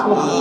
Shama,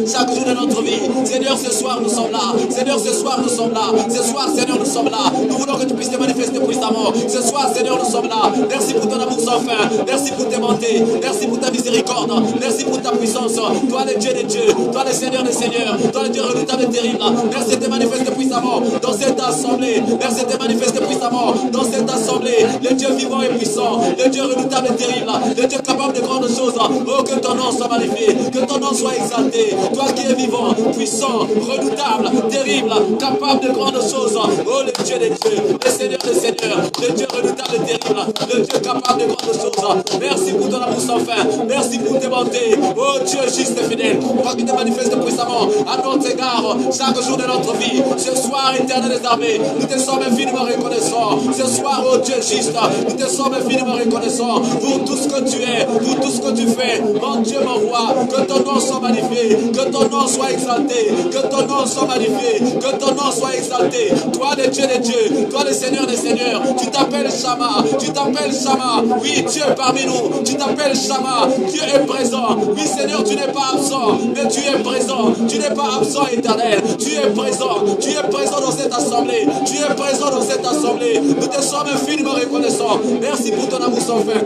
chaque jour de notre vie. Seigneur, ce soir nous sommes là. Seigneur, ce soir nous sommes là. Ce soir, Seigneur, nous sommes là. Nous voulons que tu puisses te manifester puissamment. Ce soir, Seigneur, nous sommes là. Merci pour ton amour sans fin. Merci pour tes bontés. Merci pour ta miséricorde. Merci pour ta puissance. Toi, le Dieu des dieux. Toi, le Seigneur des seigneurs. Toi, le Dieu redoutable et terrible. Merci de te manifester puissamment dans cette assemblée. Merci de te manifester puissamment dans cette assemblée. Le Dieu vivant et puissant. Le Dieu redoutable et terrible. Le Dieu capable de grandes choses. Oh, que ton nom soit magnifié. Que ton nom soit exalté. Toi qui es vivant, puissant, redoutable, terrible, capable de grandes choses. Oh, le Dieu des dieux, le Seigneur des seigneurs, le Dieu redoutable et terrible, le Dieu capable de grandes choses. Merci pour ton amour sans fin. Merci pour tes bontés. Oh, Dieu juste et fidèle. Toi qui te manifestes puissamment à notre égard chaque jour de notre vie. Ce soir, éternel des armées, nous te sommes infiniment reconnaissants. Ce soir, oh Dieu juste, nous te sommes infiniment reconnaissants pour tout ce que tu es, pour tout ce que tu fais. Mon Dieu, mon roi, que ton nom soit magnifié, que ton nom soit exalté, que ton nom soit magnifié, que ton nom soit exalté. Toi, le Dieu des dieux, toi, le Seigneur des seigneurs, tu t'appelles Shama, tu t'appelles Shama. Oui, Dieu parmi nous, tu t'appelles Shama. Dieu est présent. Oui, Seigneur, tu n'es pas absent, mais tu es présent. Tu n'es pas absent, éternel. Tu es présent dans cette assemblée. Tu es présent dans cette assemblée. Nous te sommes infiniment reconnaissants. Merci pour ton amour sans fin.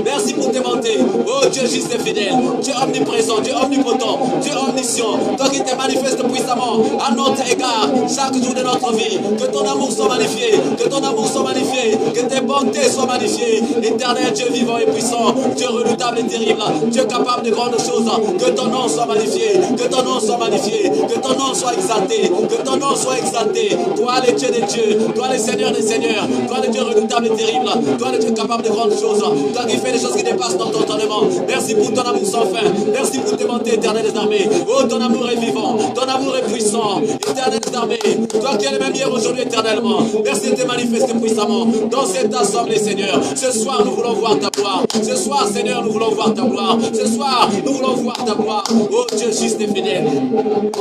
Merci pour tes bontés. Oh Dieu juste et fidèle. Dieu omniprésent, Dieu omnipotent, Dieu omniscient. Toi qui te manifestes puissamment à notre égard chaque jour de notre vie. Que ton amour soit magnifié. Que ton amour soit magnifié. Que tes bontés soient magnifiées. Éternel Dieu vivant et puissant. Dieu redoutable et terrible. Dieu capable de grandes choses. Que ton nom soit magnifié. Que ton nom soit magnifié. Que ton nom soit exalté. Que ton nom soit exalté. Toi le Dieu des dieux. Toi le Seigneur des seigneurs. Toi le Dieu redoutable et terrible. Toi le Dieu capable de grandes choses. Toi qui fais des choses qui dépassent notre entendement. Merci pour ton amour sans fin. Merci pour tes bontés, éternel des armées. Oh, ton amour est vivant. Ton amour est puissant. Éternel des armées. Toi qui es le même hier, aujourd'hui, éternellement. Merci de te manifester puissamment dans cette assemblée, Seigneur. Ce soir, nous voulons voir ta gloire. Ce soir, Seigneur, nous voulons voir ta gloire. Ce soir, nous voulons voir ta gloire. Oh, Dieu juste et fidèle.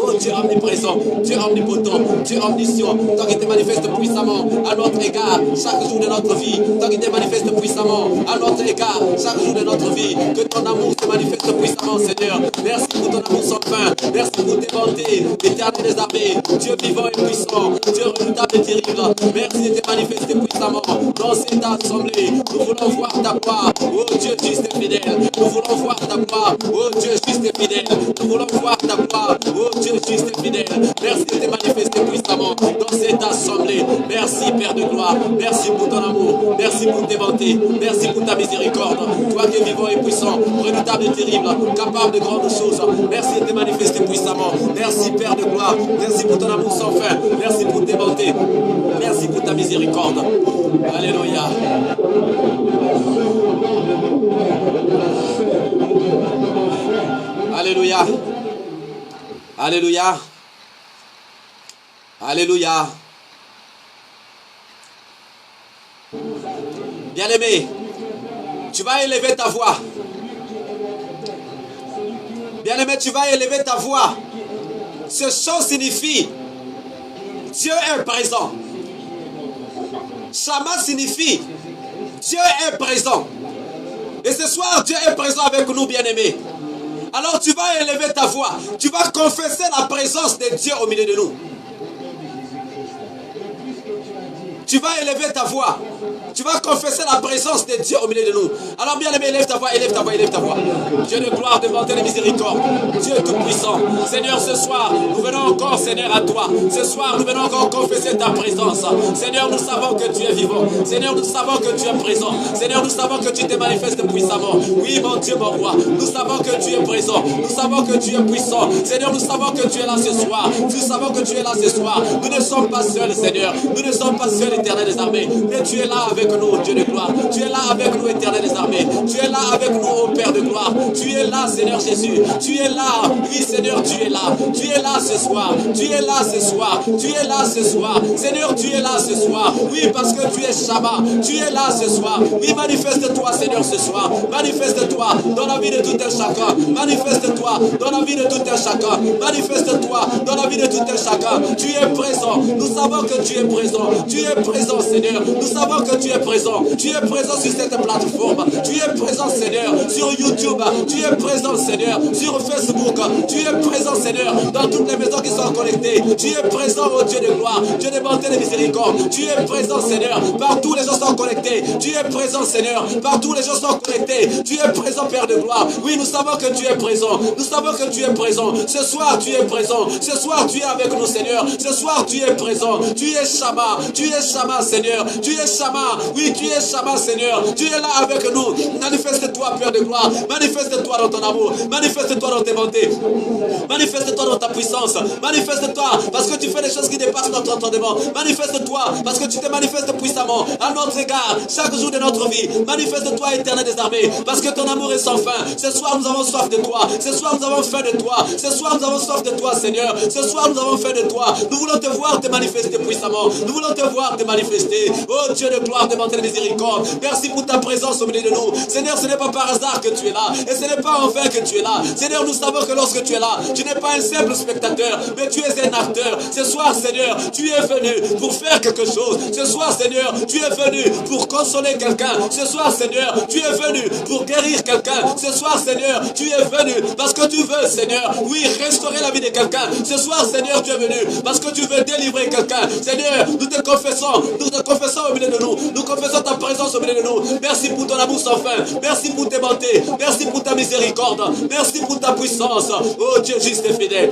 Oh, Dieu omniprésent. Dieu omnipotent. Dieu omniscient. Toi qui te manifestes puissamment à notre égard chaque jour de notre vie. Toi qui te manifestes puissamment à notre égard chaque jour de notre vie. Que ton amour se manifeste puissamment, Seigneur. Merci pour ton amour sans fin. Merci pour tes bontés, éternel des armées. Dieu vivant et puissant. Dieu redoutable et terrible. Merci de te manifester puissamment dans cette assemblée. Nous voulons voir ta gloire. Oh Dieu juste et fidèle. Nous voulons voir ta gloire. Oh Dieu juste et fidèle. Nous voulons voir ta gloire. Oh Dieu juste et fidèle. Merci de te manifester puissamment dans cette assemblée. Merci Père de gloire. Merci pour ton amour. Merci pour tes bontés. Merci pour ta miséricorde. Toi qui es vivant et puissant, redoutable et terrible, capable de grandes choses. Merci de te manifester puissamment. Merci Père de gloire. Merci pour ton amour sans fin. Merci pour tes bontés. Merci pour ta miséricorde. Alléluia. Alléluia. Alléluia. Alléluia. Bien-aimé, tu vas élever ta voix. Bien-aimé, tu vas élever ta voix. Ce chant signifie Dieu est présent. Shama signifie Dieu est présent. Et ce soir, Dieu est présent avec nous, bien-aimés. Alors tu vas élever ta voix. Tu vas confesser la présence de Dieu au milieu de nous. Tu vas élever ta voix. Tu vas confesser la présence de Dieu au milieu de nous. Alors bien aimé, élève ta voix, élève ta voix, élève ta voix. Dieu de gloire, de bonté, de miséricorde. Dieu tout-puissant. Seigneur, ce soir, nous venons encore, Seigneur, à toi. Ce soir, nous venons encore confesser ta présence. Seigneur, nous savons que tu es vivant. Seigneur, nous savons que tu es présent. Seigneur, nous savons que tu te manifestes puissamment. Oui, mon Dieu, mon roi. Nous savons que tu es présent. Nous savons que tu es puissant. Seigneur, nous savons que tu es là ce soir. Nous savons que tu es là ce soir. Nous ne sommes pas seuls, Seigneur. Nous ne sommes pas seuls, éternel des armées. Mais tu es là avec nous, Dieu de gloire. Tu es là avec nous, éternel des armées. Tu es là avec nous, ô Père de gloire. Tu es là, Seigneur Jésus. Tu es là. Oui, Seigneur, tu es là. Tu es là ce soir. Tu es là ce soir. Tu es là ce soir. Seigneur, tu es là ce soir. Oui, parce que tu es Shabbat. Tu es là ce soir. Oui, manifeste-toi, Seigneur, ce soir. Manifeste-toi dans la vie de tout un chacun. Manifeste-toi dans la vie de tout un chacun. Manifeste-toi dans la vie de tout un chacun. Tu es présent. Nous savons que tu es présent. Tu es présent, Seigneur. Nous savons savons que tu es présent. Tu es présent sur cette plateforme. Tu es présent, Seigneur, sur YouTube. Tu es présent, Seigneur, sur Facebook. Tu es présent, Seigneur, dans toutes les maisons qui sont connectées. Tu es présent, oh Dieu de gloire, Dieu de bonté et de miséricorde. Tu es présent, Seigneur, partout les gens sont connectés. Tu es présent, Seigneur, partout les gens sont connectés. Tu es présent, Père de gloire. Oui, nous savons que tu es présent. Nous savons que tu es présent. Ce soir, tu es présent. Ce soir, tu es avec nous, Seigneur. Ce soir, tu es présent. Tu es Shama. Tu es Shama, Seigneur. Tu es Shama. Oui, tu es Shama, Seigneur. Tu es là avec nous. Manifeste-toi, Père de gloire. Manifeste-toi dans ton amour. Manifeste-toi dans tes bontés. Manifeste-toi dans ta puissance. Manifeste-toi parce que tu fais des choses qui dépassent notre entendement. Manifeste-toi parce que tu te manifestes puissamment à notre égard chaque jour de notre vie. Manifeste-toi, Éternel des armées, parce que ton amour est sans fin. Ce soir, nous avons soif de toi. Ce soir, nous avons faim de toi. Ce soir, nous avons soif de toi, Seigneur. Ce soir, nous avons faim de toi. Nous voulons te voir te manifester puissamment. Nous voulons te voir te manifester. Oh Dieu de gloire, de bonté et de miséricorde. Merci pour ta présence au milieu de nous. Seigneur, ce n'est pas par hasard que tu es là. Et ce n'est pas en vain que tu es là. Seigneur, nous savons que lorsque tu es là, tu n'es pas un simple spectateur, mais tu es un acteur. Ce soir, Seigneur, tu es venu pour faire quelque chose. Ce soir, Seigneur, tu es venu pour consoler quelqu'un. Ce soir, Seigneur, tu es venu pour guérir quelqu'un. Ce soir, Seigneur, tu es venu parce que tu veux, Seigneur, oui, restaurer la vie de quelqu'un. Ce soir, Seigneur, tu es venu parce que tu veux délivrer quelqu'un. Seigneur, nous te confessons au milieu de nous. Nous confessons ta présence au milieu de nous. Merci pour ton amour sans fin. Merci pour tes bontés. Merci pour ta miséricorde. Merci pour ta puissance. Oh Dieu juste et fidèle.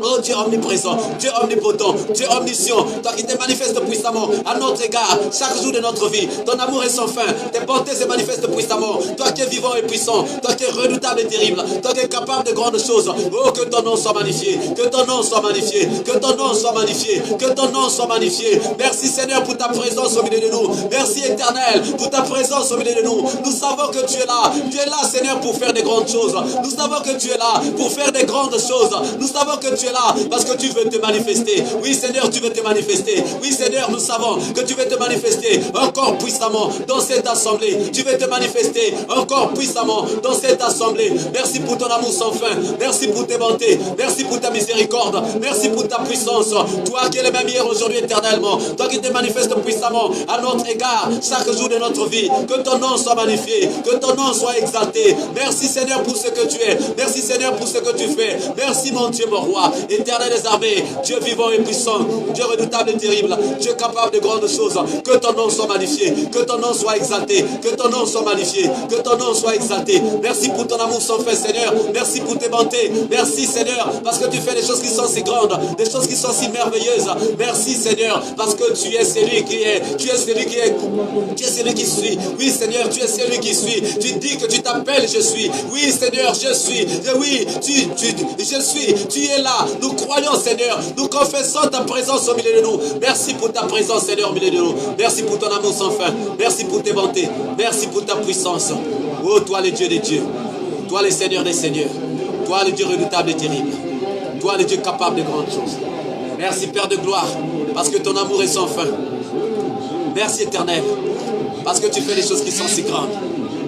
Oh Dieu omniprésent, Dieu omnipotent, Dieu omniscient, toi qui te manifestes puissamment à notre égard chaque jour de notre vie. Ton amour est sans fin, tes bontés se manifestent puissamment. Toi qui es vivant et puissant, toi qui es redoutable et terrible, toi qui es capable de grandes choses. Oh, que ton nom soit magnifié, que ton nom soit magnifié, que ton nom soit magnifié, que ton nom soit magnifié. Merci Seigneur pour ta présence au milieu de nous. Merci Éternel pour ta présence au milieu de nous. Nous savons que tu es là. Tu es là Seigneur pour faire des grandes choses. Nous savons que tu es là pour faire des grandes choses. Nous savons que tu es là parce que tu veux te manifester. Oui Seigneur, tu veux te manifester. Oui Seigneur, nous savons que tu veux te manifester encore puissamment dans cette assemblée. Tu veux te manifester encore puissamment dans cette assemblée. Merci pour ton amour sans fin. Merci pour tes bontés. Merci pour ta miséricorde. Merci pour ta puissance. Toi qui es le même hier, aujourd'hui, éternellement. Toi qui te manifestes puissamment à notre égard chaque jour de notre vie. Que ton nom soit magnifié. Que ton nom soit exalté. Merci Seigneur pour ce que tu es. Merci Seigneur pour ce que tu fais. Merci mon Dieu, mon roi. Éternel des armées, Dieu vivant et puissant, Dieu redoutable et terrible, Dieu capable de grandes choses. Que ton nom soit magnifié, que ton nom soit exalté, que ton nom soit magnifié, que ton nom soit exalté. Merci pour ton amour sans fin, Seigneur. Merci pour tes bontés. Merci, Seigneur, parce que tu fais des choses qui sont si grandes, des choses qui sont si merveilleuses. Merci, Seigneur, parce que tu es celui qui est, tu es celui qui est, tu es celui qui suit. Oui, Seigneur, tu es celui qui suit. Tu dis que tu t'appelles, je suis. Oui, Seigneur, je suis. Oui, je suis. Tu es là. Nous croyons, Seigneur. Nous confessons ta présence au milieu de nous. Merci pour ta présence, Seigneur, au milieu de nous. Merci pour ton amour sans fin. Merci pour tes bontés. Merci pour ta puissance. Oh, toi, le Dieu des dieux. Toi, le Seigneur des seigneurs. Toi, le Dieu redoutable et terrible. Toi, le Dieu capable de grandes choses. Merci, Père de gloire, parce que ton amour est sans fin. Merci, Éternel, parce que tu fais des choses qui sont si grandes,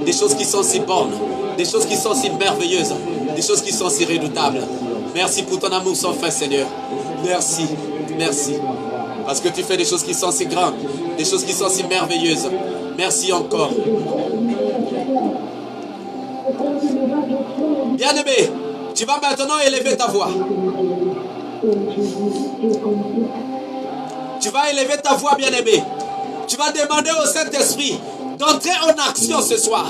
des choses qui sont si bonnes, des choses qui sont si merveilleuses, des choses qui sont si redoutables. Merci pour ton amour sans fin, Seigneur. Merci, merci, parce que tu fais des choses qui sont si grandes, des choses qui sont si merveilleuses. Merci encore. Bien-aimé, tu vas maintenant élever ta voix. Tu vas élever ta voix, bien-aimé. Tu vas demander au Saint-Esprit d'entrer en action ce soir.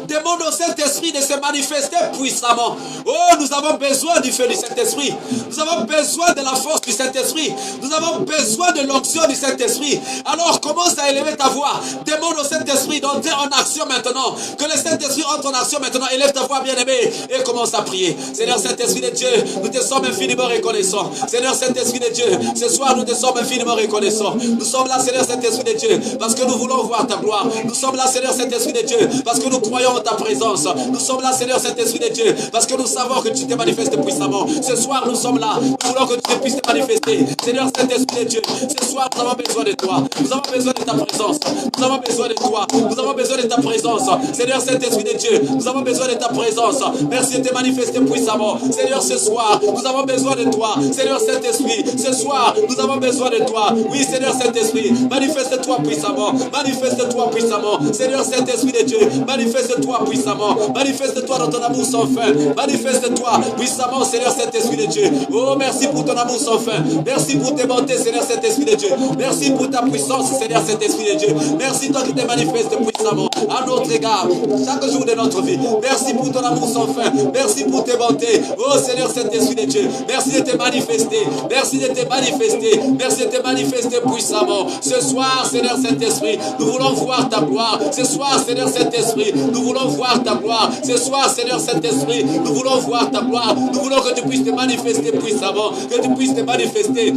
Demande au Saint-Esprit de se manifester puissamment. Oh, nous avons besoin du feu du Saint-Esprit. Nous avons besoin de la force du Saint-Esprit. Nous avons besoin de l'onction du Saint-Esprit. Alors commence à élever ta voix. Demande au Saint-Esprit d'entrer en action maintenant. Que le Saint-Esprit entre en action maintenant. Élève ta voix, bien-aimé, et commence à prier. Seigneur Saint-Esprit de Dieu, nous te sommes infiniment reconnaissants. Seigneur Saint-Esprit de Dieu, ce soir nous te sommes infiniment reconnaissants. Nous sommes là, Seigneur Saint-Esprit de Dieu, parce que nous voulons voir ta gloire. Nous sommes là, Seigneur Saint-Esprit de Dieu, parce que nous croyons en ta présence. Nous sommes là, Seigneur Saint-Esprit de Dieu, parce que nous savons que tu te manifestes puissamment. Ce soir, nous sommes là. Nous voulons que tu puisses te manifester. Seigneur Saint-Esprit de Dieu, ce soir, nous avons besoin de toi. Nous avons besoin de ta présence. Nous avons besoin de toi. Nous avons besoin de ta présence. Seigneur Saint-Esprit de Dieu, nous avons besoin de ta présence. Merci de te manifester puissamment. Seigneur, ce soir, nous avons besoin de toi. Seigneur Saint-Esprit, ce soir, nous avons besoin de toi. Oui, Seigneur Saint-Esprit, manifeste-toi puissamment. Manifeste-toi puissamment. Seigneur Saint-Esprit de Dieu, manifeste-toi puissamment. Manifeste-toi dans ton amour sans fin. Manifeste-toi puissamment, Seigneur Saint-Esprit de Dieu. Oh, merci pour ton amour sans fin. Merci pour tes bontés, Seigneur Saint-Esprit de Dieu. Merci pour ta puissance, Seigneur Saint-Esprit de Dieu. Merci toi qui te manifestes puissamment à notre égard, chaque jour de notre vie. Merci pour ton amour sans fin. Merci pour tes bontés. Oh, Seigneur Saint-Esprit de Dieu. Merci de te manifester. Merci de te manifester. Merci de te manifester puissamment. Ce soir, Seigneur Saint-Esprit, nous voulons voir ta gloire. Ce soir, Seigneur Saint-Esprit, nous voulons voir ta gloire. Ce soir, Seigneur Saint-Esprit, nous voulons voir ta gloire. Nous voulons que tu puisses te manifester puissamment. Que tu puisses te manifester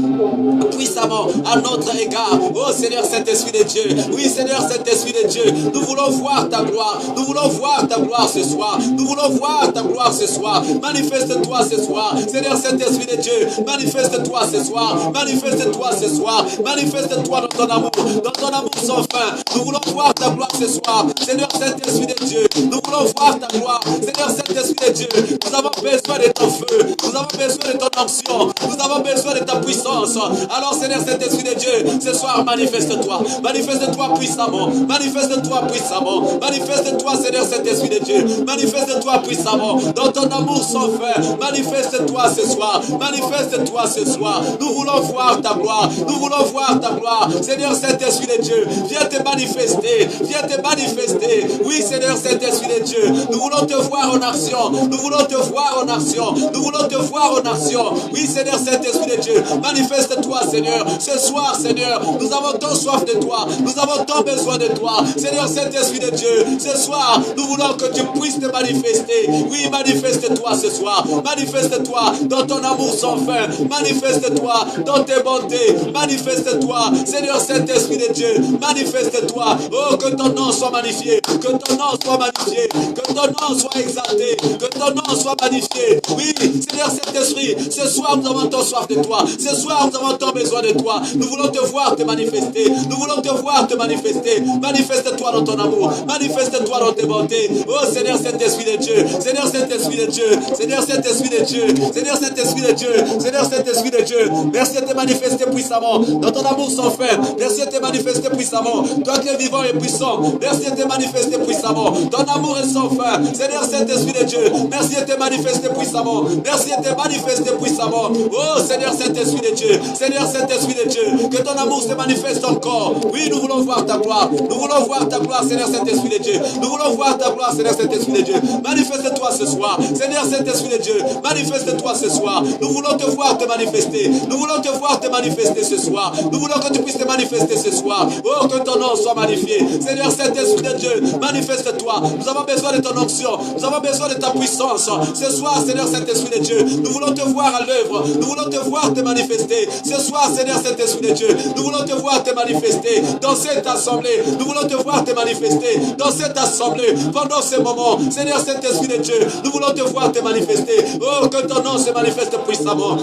puissamment à notre égard. Oh, Seigneur Saint-Esprit de Dieu. Oui, Seigneur Saint-Esprit de Dieu. Nous voulons voir ta gloire. Nous voulons voir ta gloire ce soir. Nous voulons voir ta gloire ce soir. Manifeste-toi ce soir. Seigneur Saint-Esprit de Dieu. Manifeste-toi ce soir. Manifeste-toi ce soir. Manifeste-toi dans ton amour. Dans ton amour sans fin. Nous voulons voir ta gloire ce soir. Seigneur Saint-Esprit de Dieu. Nous voulons voir ta gloire. Seigneur Saint-Esprit de Dieu. Nous avons besoin de ton feu. Nous avons besoin de ton onction. Nous avons besoin de ta puissance. Alors, Seigneur Saint-Esprit de Dieu, ce soir, manifeste-toi. Manifeste-toi puissamment. Manifeste-toi puissamment. Manifeste-toi, Seigneur Saint-Esprit de Dieu. Manifeste-toi puissamment. Dans ton amour sans fin. Manifeste-toi ce soir. Manifeste-toi ce soir. Nous voulons voir ta gloire. Nous voulons voir ta gloire. Seigneur Saint-Esprit de Dieu, viens te manifester. Viens te manifester. Oui, Seigneur Saint-Esprit de Dieu, nous voulons te voir en action. Nous voulons te voir en action. Nous voulons te voir en action. Oui, Seigneur Saint-Esprit de Dieu, manifeste-toi, Seigneur. Ce soir, Seigneur, nous avons tant soif de toi. Nous avons tant besoin de toi. Seigneur Saint-Esprit de Dieu, ce soir, nous voulons que tu puisses te manifester. Oui, manifeste-toi ce soir. Manifeste-toi dans ton amour sans fin. Manifeste-toi dans tes bontés. Manifeste-toi, Seigneur Saint-Esprit de Dieu. Manifeste-toi. Oh, que ton nom soit magnifié. Que ton nom soit magnifié. Que ton nom soit exalté. Que ton nom soit magnifié. Oui, Seigneur Saint-Esprit, ce soir, nous avons tant soif de toi. Ce soir, nous avons tant besoin de toi. Nous voulons te voir te manifester. Nous voulons te voir te manifester. Manifeste-toi dans ton amour. Manifeste-toi dans tes bontés. Oh, Seigneur Saint-Esprit de Dieu. Seigneur Saint-Esprit de Dieu. Seigneur Saint-Esprit de Dieu. Seigneur Saint-Esprit de Dieu. Seigneur Saint-Esprit de Dieu. Merci de te manifester puissamment dans ton amour sans fin. Merci de te manifester puissamment. Toi qui es vivant et puissant. Merci de te manifester puissamment. Ton amour est sans fin. Seigneur Saint-Esprit de Dieu. Merci de te manifester puissamment. Merci de te manifester puissamment. Oh, Seigneur Saint-Esprit de Dieu. Seigneur Saint-Esprit de Dieu. Que ton amour se manifeste encore. Oui, nous voulons voir ta gloire. Nous voulons voir ta gloire, Seigneur Saint-Esprit de Dieu. Nous voulons voir ta gloire, Seigneur Saint-Esprit de Dieu. Manifeste-toi ce soir. Seigneur Saint-Esprit de Dieu. Manifeste-toi ce soir. Nous voulons te voir te manifester. Nous voulons te voir te manifester ce soir. Nous voulons que tu puisses te manifester ce soir. Oh, que ton nom soit magnifié. Seigneur Saint-Esprit de Dieu, manifeste-toi. Nous avons besoin de ton onction. Nous avons besoin de ta puissance. Ce soir, Seigneur Saint-Esprit de Dieu, nous voulons te voir à l'œuvre. Nous voulons te voir te manifester. Ce soir, Seigneur Saint-Esprit de Dieu, nous voulons te voir te manifester dans cette assemblée. Nous voulons te voir te manifester dans cette assemblée pendant ce moment. Seigneur Saint-Esprit de Dieu, nous voulons te voir te manifester. Oh, que ton nom se manifeste puissamment.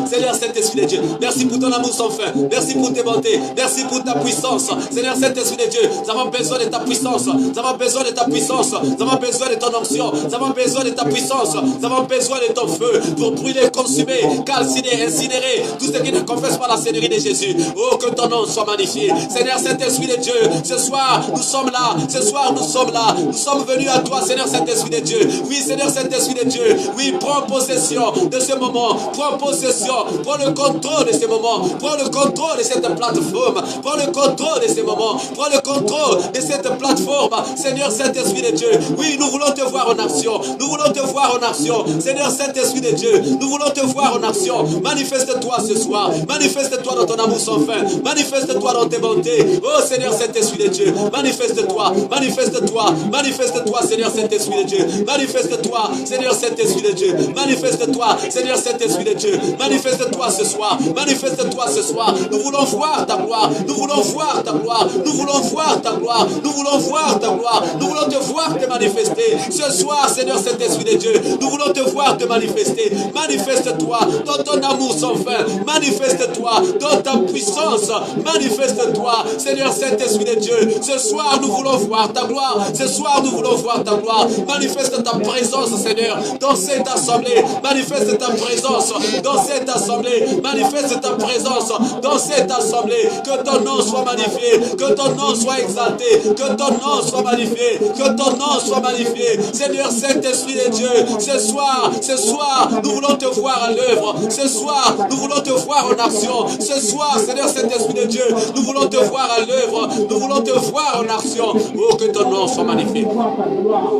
Seigneur Saint-Esprit de Dieu, merci pour ton amour sans fin. Merci pour tes bontés. Merci pour ta puissance. Seigneur Saint-Esprit de Dieu, nous avons besoin de ta puissance. Nous avons besoin de ta puissance. Nous avons besoin de ton onction. Nous avons besoin de ta puissance. Nous avons besoin de ton feu pour brûler, consumer, calciner, incinérer tout ce qui ne confesse pas la Seigneurie de Jésus. Oh, que ton nom soit magnifié. Seigneur Saint-Esprit de Dieu, ce soir, nous sommes là. Ce soir, nous sommes là. Nous sommes venus à toi, Seigneur Saint-Esprit de Dieu. Oui, Seigneur Saint-Esprit de Dieu. Oui, prends possession de ce moment. Prends possession. Prends le contrôle de ce moment. Prends le contrôle de cette plateforme. Prends le contrôle de ce moment. Prends le contrôle de cette plateforme. Seigneur Saint-Esprit de Dieu. Oui, nous voulons te voir en action. Nous voulons te voir en action. Seigneur Saint-Esprit de Dieu. Nous voulons te voir en action. Manifeste-toi ce soir. Manifeste-toi dans ton amour sans fin. Manifeste-toi dans tes bontés. Oh Seigneur Saint-Esprit de Dieu. Manifeste-toi. Manifeste-toi. Manifeste-toi, Seigneur Saint-Esprit de Dieu. Manifeste-toi, Seigneur Saint-Esprit de Dieu. Manifeste-toi, Seigneur Saint-Esprit de Dieu. Manifeste-toi ce soir. Manifeste-toi ce soir. Nous voulons voir ta gloire. Nous voulons voir ta gloire. Nous voulons voir ta gloire. Nous voulons voir ta gloire. Nous voulons te voir te manifester. Ce soir, Seigneur Saint-Esprit de Dieu, nous voulons te voir te manifester. Manifeste-toi dans ton amour sans fin. Manifeste-toi dans ta puissance. Manifeste-toi, Seigneur Saint-Esprit de Dieu. Ce soir, nous voulons voir ta gloire. Ce soir, nous voulons voir ta gloire. Manifeste ta présence, Seigneur, dans cette assemblée. Manifeste ta présence dans cette assemblée. Manifeste ta présence dans cette assemblée. Que ton nom soit magnifié. Que ton nom soit exalté. Que ton nom soit magnifié. Que ton nom soit magnifié. Seigneur Saint-Esprit de Dieu, ce soir, nous voulons te voir à l'œuvre. Ce soir, nous voulons te voir en action. Ce soir, Seigneur Saint-Esprit de Dieu, nous voulons te voir à l'œuvre. Nous voulons te voir en action. Oh, que ton nom soit magnifié.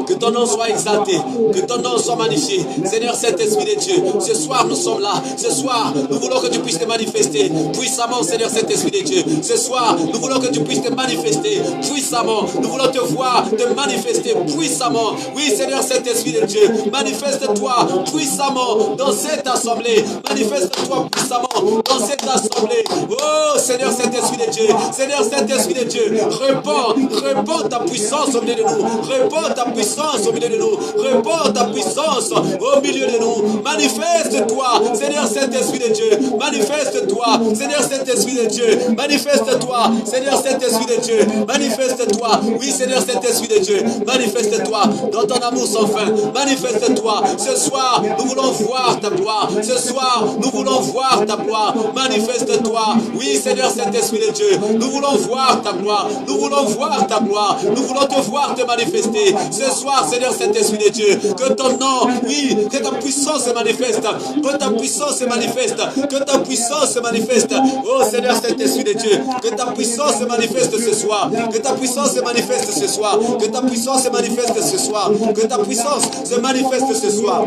Que ton nom soit exalté. Que ton nom soit magnifié. Seigneur Saint-Esprit de Dieu, ce soir, nous sommes là. Ce soir, nous voulons que tu puisses te manifester puissamment, Seigneur Saint-Esprit de Dieu. Ce soir, nous voulons que tu puisses te manifester puissamment. Nous voulons te voir te manifester puissamment. Oui, Seigneur Saint-Esprit de Dieu, manifeste-toi puissamment dans cette assemblée. Manifeste-toi puissamment dans cette assemblée. Oh, Seigneur Saint-Esprit de Dieu, Seigneur Saint-Esprit de Dieu, répands ta puissance au milieu de nous. Répands ta puissance au milieu de nous. Répands ta puissance au milieu de nous. Manifeste-toi, Seigneur Saint-Esprit de Dieu. Manifeste-toi, Seigneur Saint-Esprit de Dieu. Manifeste-toi, Seigneur Saint-Esprit de Dieu. Manifeste-toi. Oui, Seigneur Saint-Esprit de Dieu. Manifeste-toi dans ton amour sans fin. Manifeste-toi. Ce soir, nous voulons voir ta gloire. Ce soir, nous voulons voir ta gloire. Manifeste-toi. Oui, Seigneur Saint-Esprit de Dieu. Nous voulons voir ta gloire. Nous voulons voir ta gloire. Nous voulons te voir te manifester. Ce soir, Seigneur Saint-Esprit de Dieu, que ton nom, oui, que ta puissance se manifeste. Que ta puissance se manifeste. Que ta puissance se manifeste. Oh, Seigneur Saint-Esprit de Dieu, que ta puissance se manifeste ce soir. Que ta puissance se manifeste ce soir. Que ta puissance se manifeste ce soir. Que ta puissance se manifeste ce soir.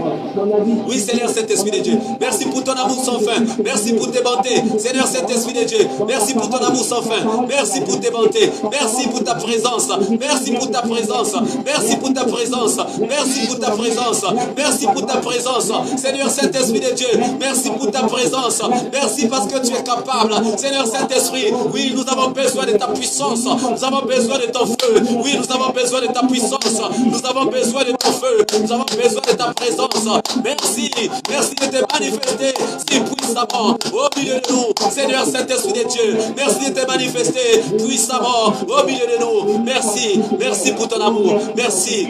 Oui, Seigneur Saint-Esprit de Dieu, merci pour ton amour sans fin. Merci pour tes bontés. Seigneur Saint-Esprit de Dieu, merci pour ton amour sans fin. Merci pour tes bontés. Merci pour ta présence. Merci pour ta présence. Merci pour ta présence. Merci pour ta présence. Merci pour ta présence. Seigneur Saint-Esprit de Dieu, merci pour ta présence. Merci parce que tu es capable. Seigneur Saint-Esprit, oui, nous avons besoin de ta puissance. Nous avons besoin de ton feu. Oui, nous avons besoin de ta puissance. Nous avons besoin de ton feu. Nous avons besoin de ta présence. Merci. Merci de te manifester si puissamment au milieu de nous. Seigneur Saint-Esprit de Dieu, merci de te manifester puissamment au milieu de nous. Merci. Merci pour ton amour. Merci.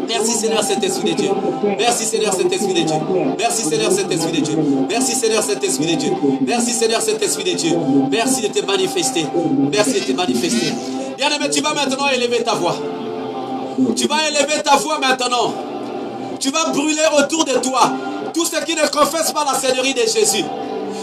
Merci Seigneur Saint-Esprit de Dieu. Merci Seigneur Saint-Esprit de Dieu. Merci Seigneur Saint-Esprit de Dieu. Merci Seigneur Saint-Esprit de Dieu. Merci Seigneur Saint-Esprit de Dieu. Merci de te manifester. Merci de te manifester. Bien-aimé, tu vas maintenant élever ta voix. Tu vas élever ta voix maintenant. Tu vas brûler autour de toi tous ceux qui ne confessent pas la Seigneurie de Jésus.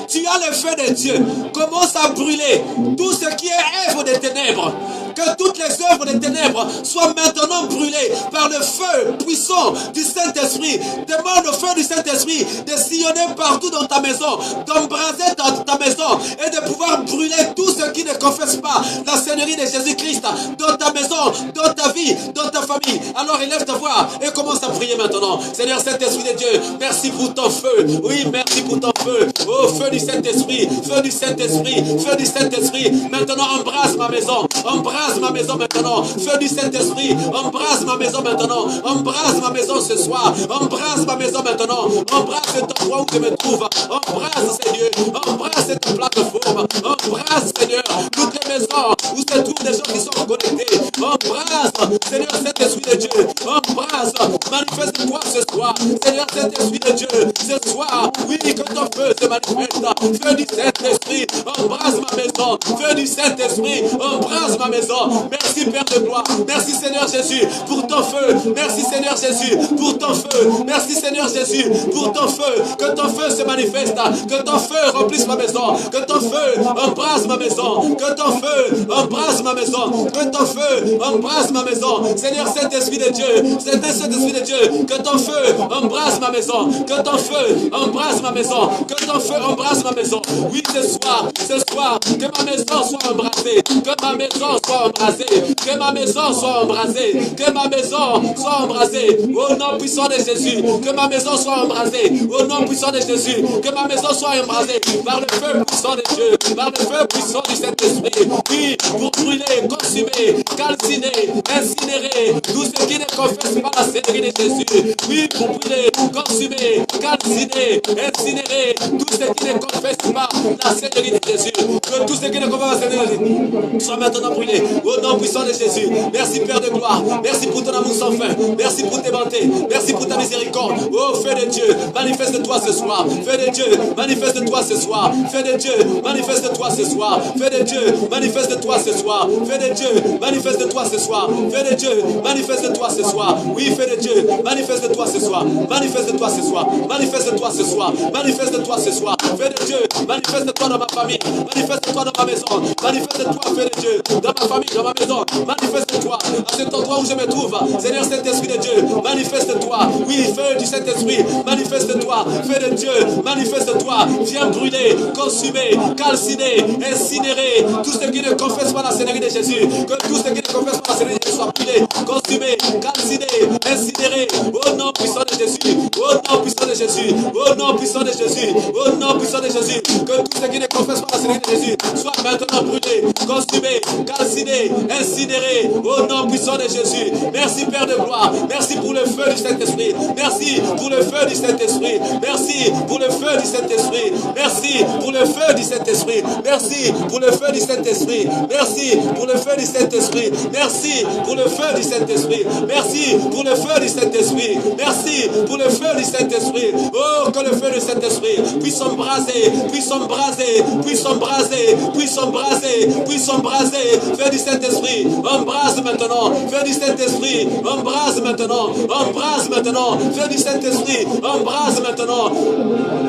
Tu as le feu de Dieu. Commence à brûler tout ce qui est œuvre des ténèbres. Que toutes les œuvres des ténèbres soient maintenant brûlées par le feu puissant du Saint-Esprit. Demande au feu du Saint-Esprit de sillonner partout dans ta maison, d'embraser ta maison et de pouvoir brûler tout ce qui ne confesse pas la Seigneurie de Jésus-Christ dans ta maison, dans ta vie, dans ta famille. Alors élève ta voix et commence à prier maintenant. Seigneur Saint-Esprit de Dieu, merci pour ton feu. Oui, merci pour ton feu. Oh, feu du Saint-Esprit, feu du Saint-Esprit, feu du Saint-Esprit. Maintenant, embrasse ma maison. Embrasse ma maison maintenant. Feu du Saint-Esprit, embrasse ma maison maintenant. Embrasse ma maison ce soir. Embrasse ma maison maintenant. Embrasse cet endroit où je me trouve. Embrasse, Seigneur. Embrasse cette plateforme. Embrasse, Seigneur, toutes les maisons où se trouvent des gens qui sont connectés. Embrasse, Seigneur Saint-Esprit de Dieu. Embrasse, manifeste-toi ce soir. Seigneur Saint-Esprit de Dieu, ce soir, oui, que ton feu se manifeste. Feu du Saint-Esprit, embrasse ma maison. Feu du Saint-Esprit, embrasse ma maison. Merci Père de gloire. Merci Seigneur Jésus pour ton feu. Merci Seigneur Jésus pour ton feu. Merci Seigneur Jésus pour ton feu. Que ton feu se manifeste. Que ton feu remplisse ma maison. Que ton feu embrasse ma maison. Que ton feu embrasse ma maison. Que ton feu embrasse ma maison. Seigneur Saint-Esprit de Dieu. Seigneur Saint-Esprit de Dieu. Que ton feu embrasse ma maison. Que ton feu embrasse ma maison. Que ton feu embrasse ma maison. Oui, ce soir, que ma maison soit embrassée. Que ma maison soit soit embrasée, que ma maison soit embrasée, que ma maison soit embrasée, au nom puissant de Jésus, que ma maison soit embrasée, au nom puissant de Jésus, que ma maison soit embrasée par le feu puissant de Dieu, par le feu puissant du Saint-Esprit, oui, pour brûler, consumer, calciner, incinérer tout ce qui ne confesse pas la Seigneurie de Jésus, oui, pour brûler, consumer, calciner, incinérer tout ce qui ne confesse pas la Seigneurie de Jésus, que tout ce qui ne confesse pas la Seigneurie de Jésus soit maintenant brûlé, au nom puissant de Jésus. Merci Père de gloire, merci pour ton amour sans fin, merci pour tes bontés, merci pour ta miséricorde. Oh Feu de Dieu, manifeste-toi ce soir, Feu de Dieu, manifeste-toi ce soir, Feu de Dieu, manifeste-toi ce soir, Feu de Dieu, manifeste-toi ce soir, Feu de Dieu, manifeste-toi ce soir, Feu de Dieu, manifeste-toi ce soir, oui Feu de Dieu, manifeste-toi ce soir, manifeste-toi ce soir, manifeste-toi ce soir, manifeste-toi ce soir, Feu de Dieu, manifeste-toi dans ma famille, manifeste-toi dans ma maison, manifeste-toi Feu de Dieu, dans ma famille, dans ma maison, manifeste-toi à cet endroit où je me trouve, Seigneur Saint-Esprit de Dieu, manifeste-toi, oui Feu du Saint-Esprit, manifeste-toi, Feu de Dieu, manifeste-toi, viens brûler, consumer, calciner, incinérer tout ce qui ne confesse pas la Seigneurie de Jésus, que tout ce qui ne confesse pas la Seigneurie de Jésus soit brûlé, consumé, calciné, incinéré, au nom puissant de Jésus, au nom puissant de Jésus, au nom puissant de Jésus, au nom puissant de Jésus, que tout ce qui ne confesse pas la Seigneurie de Jésus soit maintenant brûlé, consumé, calciné, incinéré, au nom puissant de Jésus. Merci Père de gloire, merci pour le feu du Saint-Esprit, merci pour le feu du Saint-Esprit, merci pour le feu du Saint-Esprit, merci pour le feu du Saint-Esprit, merci pour le feu du Saint-Esprit, merci pour le feu du Saint-Esprit, merci pour le feu du Saint-Esprit, merci pour le feu du Saint-Esprit, merci pour le feu du Saint-Esprit. Oh, que le feu du Saint-Esprit puisse embraser, puisse embraser, puisse embraser, puisse embraser, puisse embraser, feu du Saint-Esprit, embrase maintenant, feu du Saint-Esprit, embrase maintenant, embrase maintenant, feu du Saint-Esprit, embrase maintenant,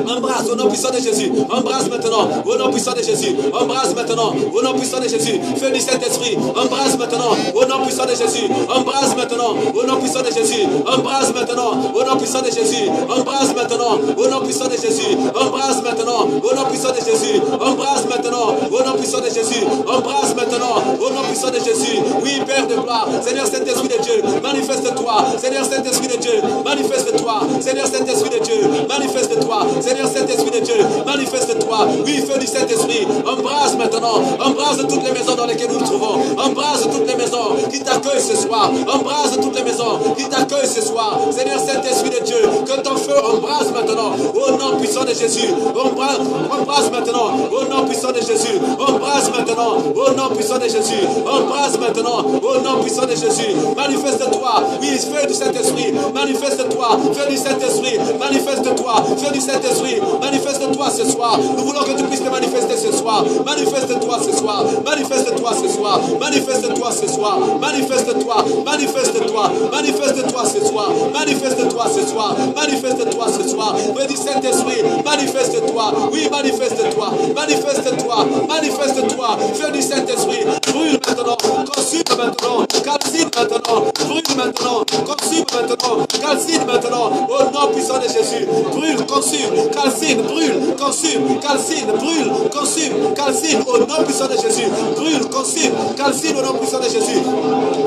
embrase au nom puissant de Jésus, embrase maintenant, au nom puissant de Jésus, embrase maintenant, au nom puissant de Jésus, feu du Saint-Esprit, embrase maintenant, au nom puissant de Jésus, embrase maintenant, au nom puissant de Jésus, embrase maintenant, au nom puissant de Jésus, embrase maintenant, au nom puissant de Jésus, embrase maintenant, au nom puissant de Jésus, embrase maintenant, au nom puissant de Jésus, embrase maintenant, au nom puissant de Jésus, oui Père de gloire, Seigneur Saint-Esprit de Dieu, manifeste-toi, Seigneur Saint-Esprit de Dieu, manifeste-toi, Seigneur Saint-Esprit de Dieu, manifeste-toi, Seigneur Saint-Esprit de Dieu, manifeste-toi, oui feu du Saint-Esprit, embrase maintenant, embrase toutes les maisons dans lesquelles nous nous trouvons, embrase toutes les maisons qui t'accueillent ce soir, embrase toutes les maisons qui t'accueillent ce soir, Seigneur Saint-Esprit de Dieu, que ton feu embrase maintenant, au nom puissant de Jésus, embrase maintenant, au nom puissant de Jésus, embrase maintenant, au nom puissant de Jésus, embrase maintenant, au nom puissant de Jésus, manifeste-toi, oui, feu du Saint-Esprit, manifeste-toi, feu du Saint-Esprit, manifeste-toi, feu du Saint-Esprit, manifeste-toi ce soir, nous voulons que tu puisses te manifester ce soir, manifeste-toi ce soir, manifeste-toi ce soir, manifeste-toi ce soir, manifeste-toi, manifeste-toi, manifeste-toi ce soir, manifeste-toi ce soir, manifeste-toi ce soir, feu du Saint-Esprit, manifeste-toi, oui, manifeste-toi, manifeste-toi, manifeste-toi, feu du Saint-Esprit, brûle maintenant, consume maintenant, calcine maintenant, brûle maintenant, consume maintenant, calcine maintenant, au nom puissant de Jésus, brûle, consume, calcine, brûle, consume, calcine, brûle, consume, calcine, au nom puissant de Jésus, brûle, consume, calcine, au nom puissant de Jésus,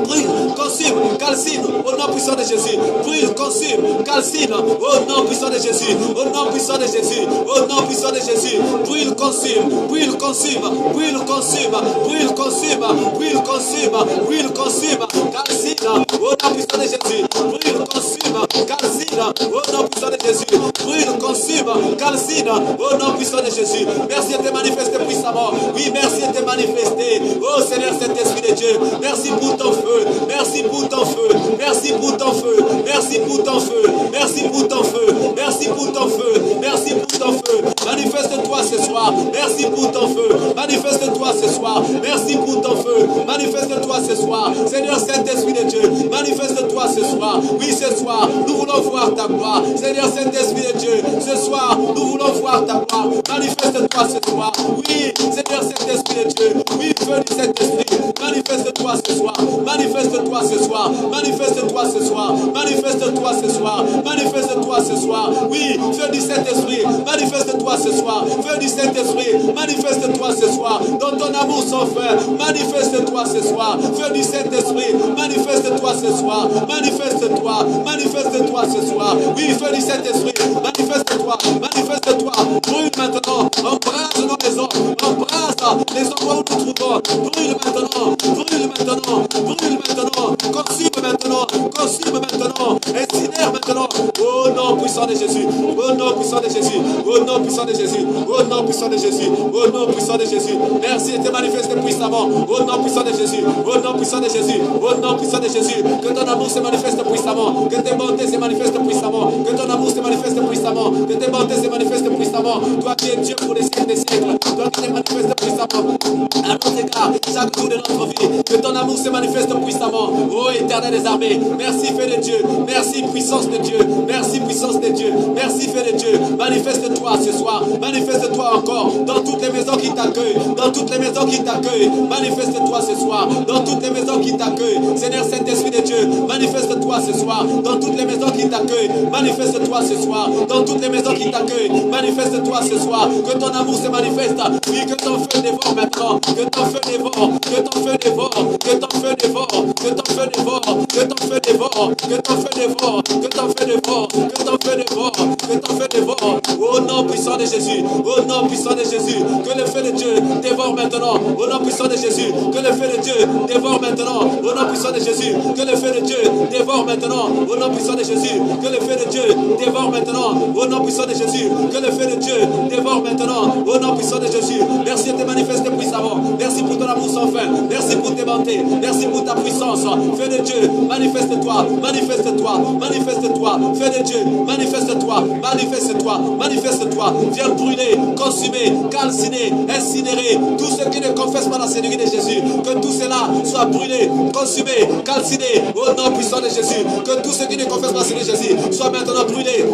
brûle, consume, calcine, au nom puissant de Jésus, brûle, consume, calcine, au nom puissant de Jésus, au nom puissant de Jésus, au nom puissant de Jésus, brûle, consume, brûle, consume, brûle, consume, brûle, consume, brûle, consume, brûle, consume, calcine, au nom puissant de Jésus, brûle, consume, calcine, au nom puissant de Jésus, brûle, consume, calcine, au nom puissant de Jésus. Merci de te manifester puissamment. Oui, merci de te manifester. Oh Seigneur Saint-Esprit de Dieu, merci pour ton feu, merci pour ton feu, merci pour ton feu, merci pour ton feu, merci pour ton feu, merci pour ton feu, merci pour ton feu. Manifeste-toi ce soir, merci pour ton feu, manifeste-toi ce soir, merci pour ton feu, manifeste-toi ce soir. Seigneur Saint-Esprit de Dieu, manifeste-toi ce soir. Oui, ce soir, nous voulons voir ta gloire. Seigneur Saint-Esprit de Dieu, ce soir, nous voulons voir ta gloire. Manifeste-toi ce soir. Oui, Seigneur Saint-Esprit de Dieu, oui, feu du Saint-Esprit, manifeste-toi manifeste-toi ce soir. Manifeste-toi ce soir. Manifeste-toi ce soir. Manifeste-toi ce soir. Manifeste-toi ce soir. Oui, feu du Saint-Esprit, manifeste-toi ce soir. Feu du Saint-Esprit, manifeste-toi ce soir. Dans ton amour sans fin, manifeste-toi ce soir. Feu du Saint-Esprit, manifeste-toi ce soir. Manifeste-toi, manifeste-toi ce soir. Oui, feu du Saint-Esprit, manifeste-toi, manifeste-toi. Brûle maintenant, embrase nos maisons, embrase les endroits où nous trouvons. Brûle maintenant, brûle maintenant, brûle maintenant, consume maintenant, consume maintenant, incinère maintenant. Au nom puissant de Jésus, au nom puissant de Jésus, au nom puissant de Jésus, au nom puissant de Jésus, au nom puissant de Jésus. Merci de te manifester puissamment. Au nom puissant de Jésus, au nom puissant de Jésus, au nom puissant de Jésus. Que ton amour se manifeste puissamment, que tes bontés se manifestent puissamment, que ton amour se manifeste puissamment, que tes bontés se manifestent puissamment. Toi qui es Dieu pour les siècles des siècles, toi qui te manifestes puissamment à notre égard, chaque jour de notre vie, que ton amour se manifeste puissamment. Ô éternel des armées, merci feu de Dieu, merci puissance de Dieu, merci puissance de Dieu, merci feu de Dieu. Manifeste-toi ce soir, manifeste-toi encore dans toutes les maisons qui t'accueillent, dans toutes les maisons qui t'accueillent. Manifeste-toi ce soir dans toutes les maisons qui t'accueillent. Seigneur Saint-Esprit de Dieu, manifeste-toi ce soir dans toutes les maisons qui t'accueillent. Manifeste-toi ce soir dans toutes les maisons qui t'accueillent. Manifeste-toi ce soir, que ton amour se manifeste. Oui, que ton feu dévore maintenant, que ton feu dévore, que ton feu dévore, que ton feu dévore, que ton feu dévore, que ton feu dévore, que ton feu dévore, que ton feu dévore, que ton feu dévore, que ton feu dévore. Au nom puissant de Jésus, au nom puissant de Jésus, que le feu de Dieu dévore maintenant. Au nom puissant de Jésus, que le feu de Dieu dévore maintenant. Au nom puissant de Jésus, que le feu de Dieu dévore maintenant. Au nom puissant de Jésus, que le feu de Dieu dévore maintenant. Au nom puissant de Jésus, que le feu de Dieu dévore maintenant. Au nom puissant de Jésus, merci de te manifester puissamment. Merci pour ton amour sans fin. Merci pour tes bontés. Merci pour ta puissance. Feu de Dieu, manifeste-toi, manifeste-toi, manifeste-toi. Feu de Dieu, manifeste-toi, manifeste-toi, manifeste-toi. Viens brûler, consumer, calciner, incinérer tout ce qui ne confesse pas la Seigneurie de Jésus. Que tout cela soit brûlé, consumé, calciné au nom puissant de Jésus. Que tout ce qui ne confesse pas la Seigneurie de Jésus soit maintenant brûlé,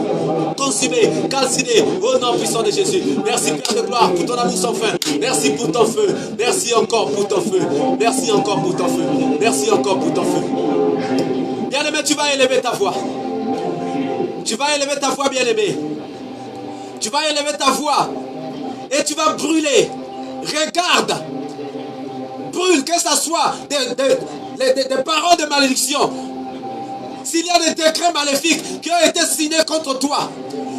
consumé, calciné au nom puissant de Jésus. Merci Père de gloire pour ton amour sans fin. Merci pour ton feu. Merci encore pour ton feu. Merci encore pour ton feu. Merci encore pour ton feu. Bien-aimé, tu vas élever ta voix. Tu vas élever ta voix, bien-aimé. Tu vas élever ta voix et tu vas brûler. Regarde. Brûle, que ce soit des paroles de malédiction. S'il y a des décrets maléfiques qui ont été signés contre toi,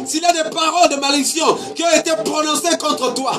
s'il y a des paroles de malédiction qui ont été prononcées contre toi,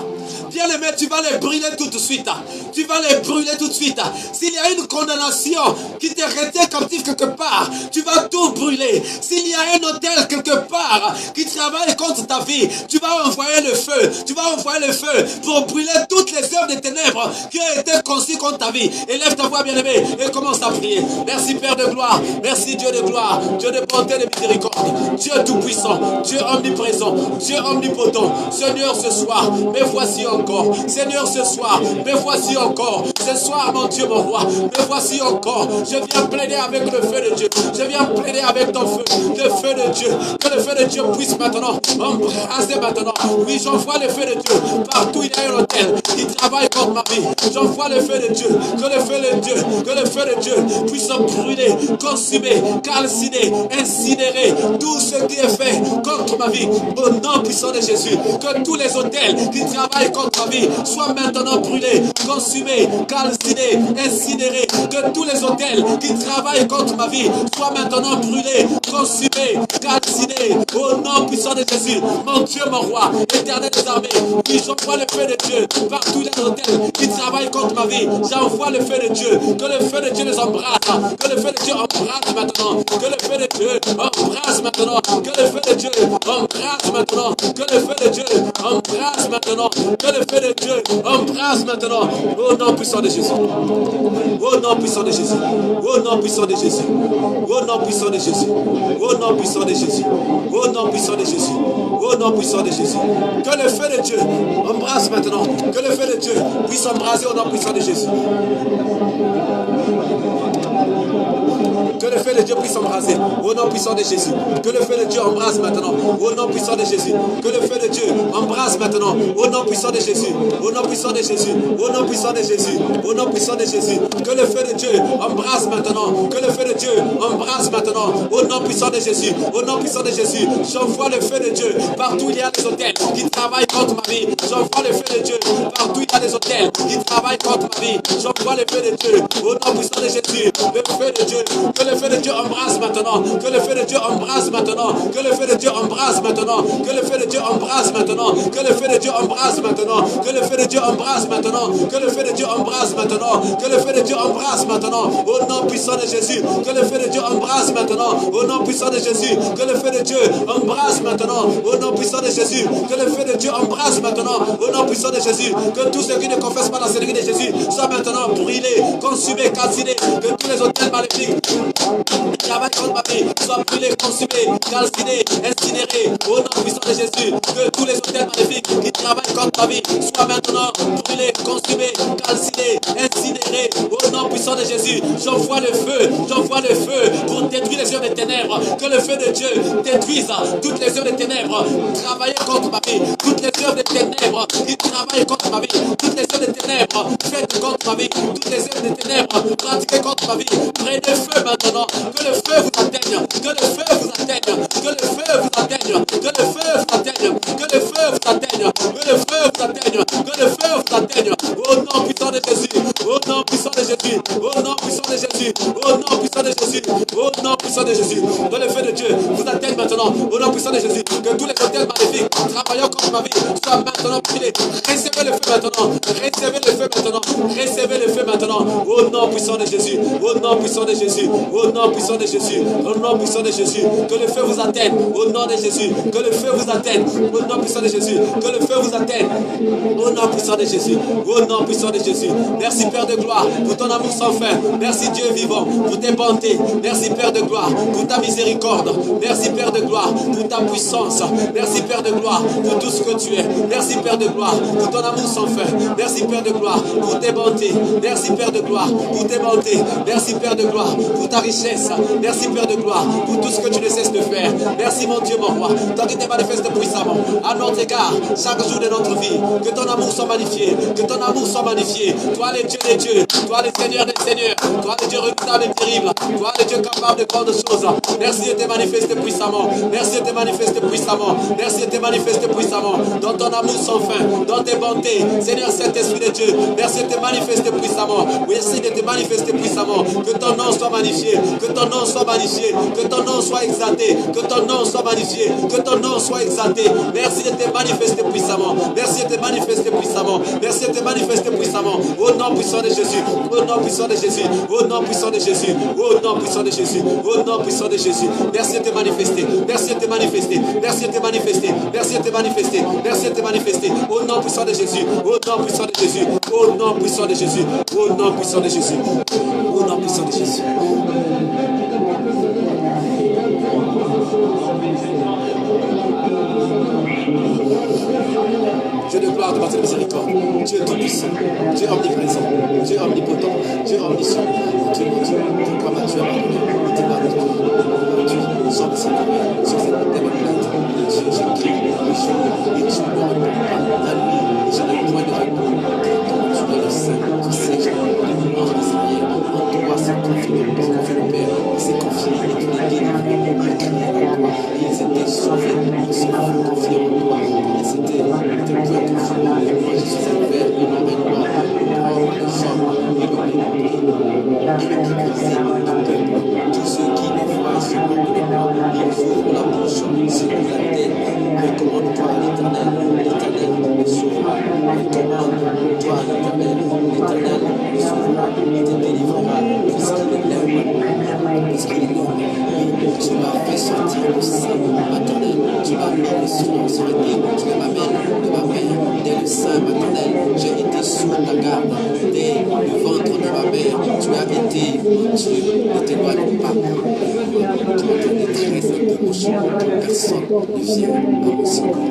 bien-aimé, tu vas les brûler tout de suite. Tu vas les brûler tout de suite. S'il y a une condamnation qui te retient captif quelque part, tu vas tout brûler. S'il y a un hôtel quelque part qui travaille contre ta vie, tu vas envoyer le feu. Tu vas envoyer le feu pour brûler toutes les œuvres des ténèbres qui ont été conçues contre ta vie. Élève ta voix, bien-aimé, et commence à prier. Merci Père de gloire. Merci Dieu de gloire. Dieu de bonté et de miséricorde. Dieu tout-puissant. Dieu omniprésent. Dieu omnipotent. Seigneur, ce soir, me voici encore. Seigneur, ce soir, me voici encore. Ce soir, mon Dieu, mon roi, me voici encore. Je viens plaider avec le feu de Dieu. Je viens plaider avec ton feu. Le feu de Dieu. Que le feu de Dieu puisse maintenant embraser maintenant. Oui, j'envoie le feu de Dieu. Partout il y a un hôtel qui travaille contre ma vie. J'envoie le feu de Dieu. Que le feu de Dieu, que le feu de Dieu puisse brûler, consumer, calciner, incinérer tout ce qui est fait contre ma vie. Au nom puissant de Jésus. Que tous les hôtels qui travaillent contre ma vie soient maintenant brûlés, consumés, calcinés, incinérés. Que tous les hôtels qui travaillent contre ma vie soient maintenant brûlés, consumés, calcinés. Au nom puissant de Jésus, mon Dieu, mon roi, éternel des armées, oui, j'envoie le feu de Dieu par tous les hôtels qui travaillent contre ma vie. J'envoie le feu de Dieu, que le feu de Dieu les embrasse, que le feu de Dieu embrasse maintenant, que le feu de Dieu embrasse maintenant, que le feu de Dieu embrasse maintenant, que le feu de Dieu embrasse maintenant, que le feu de Dieu embrasse maintenant. Au nom puissant de Jésus, au nom puissant de Jésus, au nom puissant de Jésus, au nom puissant de Jésus, au nom puissant de Jésus, au nom puissant de Jésus, au nom puissant de Jésus. Que le feu de Dieu embrasse maintenant, que le feu de Dieu puisse embraser au nom puissant de Jésus. Que le le feu de Dieu puisse embraser. Au nom puissant de Jésus. Que le feu de Dieu embrase maintenant. Au nom puissant de Jésus. Que le feu de Dieu embrase maintenant. Au nom puissant de Jésus. Au nom puissant de Jésus. Au nom puissant de Jésus. Au nom puissant de Jésus. Que le feu de Dieu embrase maintenant. Que le feu de Dieu embrase maintenant. Au nom puissant de Jésus. Au nom puissant de Jésus. J'envoie le feu de Dieu. Partout il y a des hôtels qui travaillent contre ma vie. J'envoie le feu de Dieu. Partout il y a des hôtels qui travaillent contre ma vie. J'envoie le feu de Dieu. Au nom puissant de Jésus. Le feu de Dieu. Que le feu de Dieu embrase maintenant. Que le feu de Dieu embrase maintenant. Que le feu de Dieu embrase maintenant. Que le feu de Dieu embrase maintenant. Que le feu de Dieu embrase maintenant. Que le feu de Dieu embrase maintenant. Que le feu de Dieu embrase maintenant. Que le feu de Dieu embrase maintenant. Au nom puissant de Jésus. Que le feu de Dieu embrase maintenant. Au nom puissant de Jésus. Que le feu de Dieu embrase maintenant. Au nom puissant de Jésus. Que le feu de Dieu embrase maintenant. Au nom puissant de Jésus. Que tous ceux qui ne confessent pas la Seigneurie de Jésus soient maintenant brûlés, consumés, calcinés. Que tous les hôtels maléfiques qui travaillent contre ma vie soient brûlés, consumés, calcinés, incinérés. Au nom puissant de Jésus. Que tous les hôtels maléfiques qui travaillent contre ma vie soient maintenant brûlés, consumés, calcinés, incinérés. Au nom puissant de Jésus. J'envoie le feu pour détruire les œuvres des ténèbres. Que le feu de Dieu détruise toutes les œuvres des ténèbres. Travailler contre ma vie. Toutes les œuvres des ténèbres qui travaillent contre ma vie. Toutes les œuvres des ténèbres faites contre ma vie. Toutes les œuvres des ténèbres pratiquées contre ma vie. Prenez feu maintenant. Que le feu vous atteigne. Que le feu vous atteigne. Que le feu vous atteigne. Que le feu vous atteigne. Que le feu vous atteigne. Que le feu vous atteigne. Que le feu vous atteigne. Au nom puissant de Jésus. Au nom puissant de Jésus. Au nom puissant de Jésus. Au nom puissant de Jésus. Au nom puissant de Jésus. Que le feu de Dieu vous atteigne maintenant. Au nom puissant de Jésus. Que tous les hôtels maléfiques travaillant contre ma vie soient maintenant brûlés. Recevez le feu maintenant. Recevez le feu maintenant. Recevez le feu maintenant. Au nom puissant de Jésus. Au nom puissant de Jésus. Au nom puissant de Jésus. Au nom puissant de Jésus. Que le feu vous atteigne. Au nom de Jésus. Que le feu vous atteigne. Au nom puissant de Jésus. Que le feu vous atteigne. Au nom puissant de Jésus. Au nom puissant de Jésus. Merci Père de gloire pour ton amour sans fin. Merci Dieu vivant pour tes bontés. Merci Père de gloire pour ta miséricorde. Merci Père de gloire pour ta puissance. Merci Père de gloire pour tout ce que tu es. Merci Père de gloire pour ton amour sans fin. Merci Père de gloire pour tes bontés. Merci Père de gloire pour tes bontés. Merci Père de gloire pour ta richesse. Merci Père de gloire pour tout ce que tu ne cesses de faire. Merci mon Dieu, mon roi. Toi qui te manifestes puissamment à notre égard chaque jour de notre vie. Que ton amour soit magnifié. Que ton amour soit magnifié. Toi le Dieu des dieux. Toi le Seigneur des seigneurs. Toi le Dieu redoutable et terrible. Toi le Dieu capable de grandes choses. Merci de te manifester puissamment. Merci de te manifester puissamment. Merci de te manifester puissamment. Dans ton amour sans fin. Dans tes bontés. Seigneur Saint-Esprit de Dieu. Merci de te manifester puissamment. Merci de te manifester puissamment. Que ton nom soit magnifié. Que ton nom soit magnifié. Que ton nom soit exalté. Que ton nom soit magnifié. Que ton nom soit exalté. Merci de te manifester puissamment. Merci de te manifester puissamment. Merci de te manifester puissamment. Au nom puissant de Jésus. Au nom puissant de Jésus. Au nom puissant de Jésus. Au nom puissant de Jésus. Au nom puissant de Jésus. Merci de te manifester. Merci de te manifester. Merci de te manifester. Merci de te manifester. Merci de te manifester. Au nom puissant de Jésus. Au nom puissant de Jésus. Au nom puissant de Jésus. Au nom puissant de Jésus. Au nom puissant de Jésus. Dieu de gloire, de bâtir miséricorde. Dieu tout-puissant. Dieu omniprésent. Dieu omnipotent. Dieu omniscient. Dieu mon Dieu. Comme tu as pardonné. Tu m'as pardonné. Dieu, sans miséricorde. Sans cette démocrate. Dieu, j'ai crié. Le jour. Et tu ne me réponds pas. La nuit. Et je n'ai point de réponse. Tu es le Saint. Tu sais, je n'ai pas de l'ange d'Israël. En toi, c'est confié le Père. C'est confié. Tu les délivré. Il a crié à toi. Et ils étaient sauvés. Ils sont confiés en toi. Et c'était de toi confié. Et moi, je suis un Père. Et non, mais moi, le sang et le tous ceux qui les voient se moquent de moi, ils ouvrent la bouche, secouent la tête. Recommande-toi à l'Éternel, l'Éternel me sauvera. Recommande-toi à l'Éternel, l'Éternel me sauvera. Il te délivrera, puisqu'il est là. Puisqu'il est là. Tu m'as fait sortir le sein maternel. Tu m'as mis le silence sur le pied. Tu m'amènes de ma mère dès le sein maternel. J'ai été sous ta garde dès le ventre de ma mère. Tu as été, mon Dieu, ne t'éloigne pas. Tu m'as donné détresse de mon chemin. Personne ne vient à mon secours.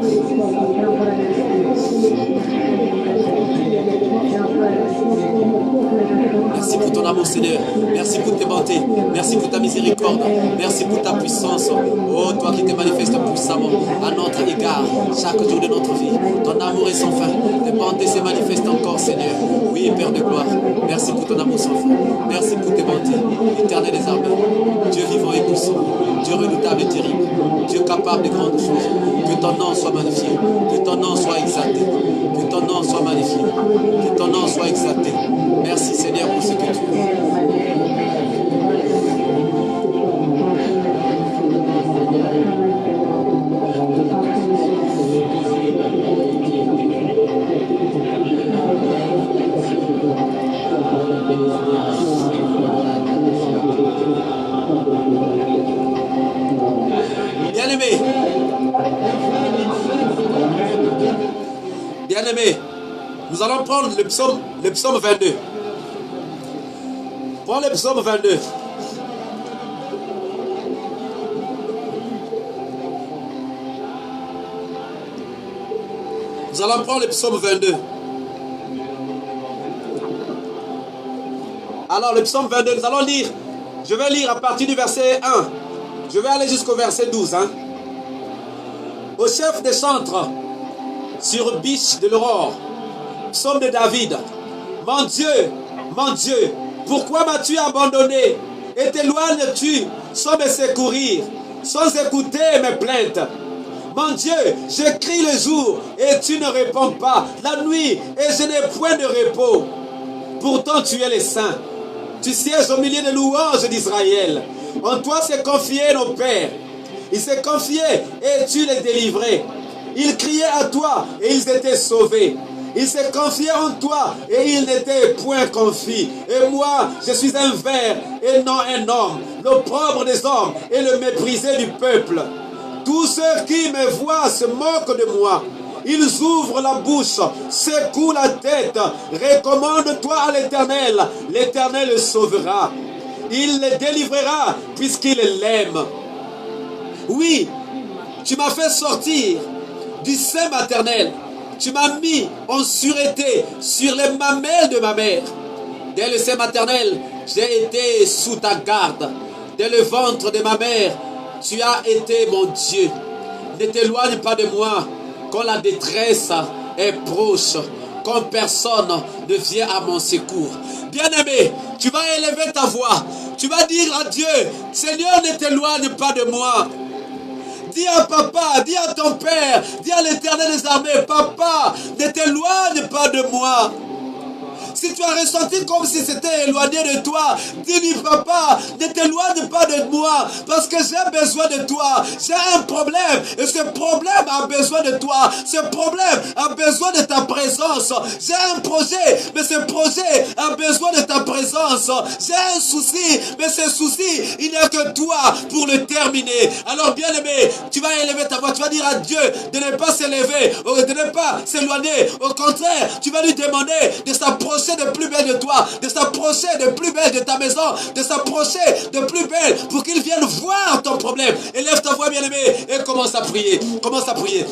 Merci pour ton amour, Seigneur. Merci pour tes bontés. Merci pour ta miséricorde. Merci pour ta puissance. Oh, toi qui te manifestes puissamment à notre égard chaque jour de notre vie. Ton amour est sans fin. Tes bontés se manifestent encore, Seigneur. Oui, Père de gloire. Merci pour ton amour sans fin. Merci pour tes bontés. Éternel des armées. Dieu vivant et puissant. Dieu redoutable et terrible. Dieu capable de grandes choses. Que ton nom soit magnifié. Que ton nom soit exalté. Que ton nom soit magnifié. Que ton nom soit exalté. Merci, Seigneur, pour ce que tu es. Bien-aimé, bien-aimé, nous allons prendre le psaume 22. Prends le psaume 22. Nous allons prendre le psaume 22. Alors, le psaume 22, nous allons lire. Je vais lire à partir du verset 1. Je vais aller jusqu'au verset 12. Au chef des chantres, sur biche de l'aurore, psaume de David. Mon Dieu, pourquoi m'as-tu abandonné et t'éloignes-tu sans me secourir, sans écouter mes plaintes? Mon Dieu, je crie le jour et tu ne réponds pas, la nuit et je n'ai point de repos. Pourtant tu es le Saint, tu sièges au milieu des louanges d'Israël. En toi s'est confié nos pères. Ils s'est confié et tu les délivrais. Ils criaient à toi et ils étaient sauvés. Ils se confiaient en toi et ils n'étaient point confis. Et moi, je suis un ver et non un homme, l'opprobre des hommes et le méprisé du peuple. Tous ceux qui me voient se moquent de moi. Ils ouvrent la bouche, secouent la tête. Recommande-toi à l'Éternel. L'Éternel le sauvera. Il les délivrera puisqu'il l'aime. Oui, tu m'as fait sortir du sein maternel. Tu m'as mis en sûreté sur les mamelles de ma mère. Dès le sein maternel, j'ai été sous ta garde. Dès le ventre de ma mère, tu as été mon Dieu. Ne t'éloigne pas de moi quand la détresse est proche, quand personne ne vient à mon secours. Bien-aimé, tu vas élever ta voix. Tu vas dire à Dieu, Seigneur, ne t'éloigne pas de moi. Dis à papa, dis à ton père, dis à l'Éternel des armées, papa, ne t'éloigne pas de moi. Si tu as ressenti comme si c'était éloigné de toi, dis-lui, papa, ne t'éloigne pas de moi, parce que j'ai besoin de toi. J'ai un problème, et ce problème a besoin de toi. Ce problème a besoin de ta présence. J'ai un projet, mais ce projet a besoin de ta présence. J'ai un souci, mais ce souci, il n'y a que toi pour le terminer. Alors, bien-aimé, tu vas élever ta voix, tu vas dire à Dieu de ne pas s'élever, de ne pas s'éloigner. Au contraire, tu vas lui demander de s'approcher de plus belle de toi, de s'approcher de plus belle de ta maison, de s'approcher de plus belle pour qu'il vienne voir ton problème. Élève ta voix, bien-aimé, et commence à prier. Commence à prier.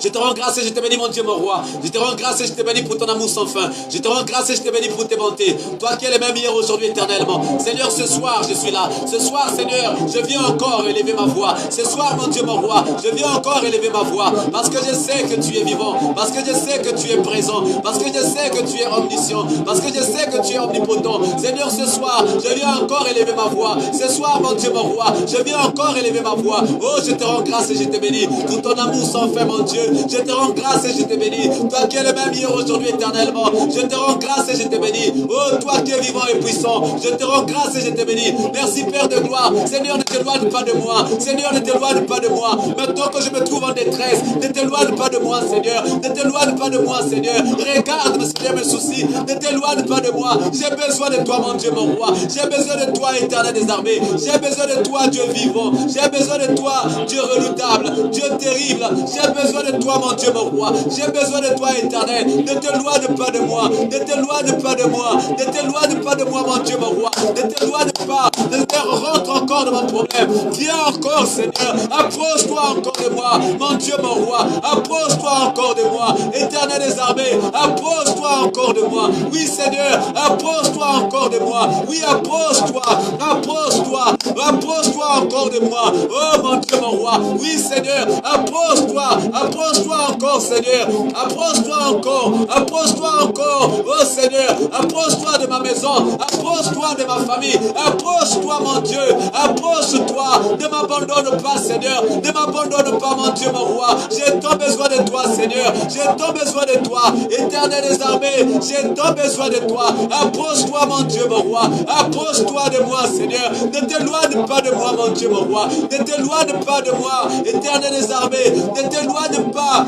Je te rends grâce et je te bénis, mon Dieu, mon roi. Je te rends grâce et je te bénis pour ton amour sans fin. Je te rends grâce et je te bénis pour tes bontés. Toi qui es le même hier, aujourd'hui, éternellement. Seigneur, ce soir, je suis là. Ce soir, Seigneur, je viens encore élever ma voix. Ce soir, mon Dieu, mon roi, je viens encore élever ma voix. Parce que je sais que tu es vivant. Parce que je sais que tu es présent. Parce que je sais que tu es omniscient. Parce que je sais que tu es omnipotent. Seigneur, ce soir, je viens encore élever ma voix. Ce soir, mon Dieu, mon roi, je viens encore élever ma voix. Oh, je te rends grâce et je te bénis pour ton amour sans fin, mon Dieu. Je te rends grâce et je te bénis. Toi qui es le même hier, aujourd'hui, éternellement. Je te rends grâce et je te bénis. Oh, toi qui es vivant et puissant. Je te rends grâce et je te bénis. Merci, Père de gloire. Seigneur, ne t'éloigne pas de moi. Seigneur, ne t'éloigne pas de moi. Maintenant que je me trouve en détresse, ne t'éloigne pas de moi, Seigneur. Ne t'éloigne pas de moi, Seigneur. Regarde mes soucis. Ne t'éloigne pas de moi. J'ai besoin de toi, mon Dieu, mon roi. J'ai besoin de toi, éternel des armées. J'ai besoin de toi, Dieu vivant. J'ai besoin de toi, Dieu redoutable. Dieu terrible. J'ai besoin de toi, mon Dieu, mon roi. J'ai besoin de toi, éternel. Ne t'éloigne pas de moi. Ne t'éloigne pas de moi. Ne t'éloigne pas de moi, mon Dieu, mon roi. Ne t'éloigne pas. Ne te rentre encore dans mon problème. Viens encore, Seigneur. Approche-toi encore de moi, mon Dieu, mon roi. Approche-toi encore de moi, éternel des armées. Approche-toi encore de moi. Oui, Seigneur, approche-toi encore de moi. Oui, approche-toi. Approche-toi. Approche-toi encore de moi. Oh, mon Dieu, mon roi. Oui, Seigneur, approche-toi. Approche-toi encore, Seigneur. Approche-toi encore. Approche-toi encore. Oh, Seigneur, approche-toi de ma maison. Approche-toi de ma famille. Approche-toi, mon Dieu. Approche-toi. Ne m'abandonne pas, Seigneur. Ne m'abandonne pas, mon Dieu, mon roi. J'ai tant besoin de toi, Seigneur. J'ai tant besoin de toi, éternel des armées. J'ai tant besoin de toi. Approche-toi, mon Dieu, mon roi. Approche-toi de moi, Seigneur. Ne t'éloigne pas de moi, mon Dieu, mon roi. Ne t'éloigne pas de moi, éternel des armées. Ne t'éloigne pas.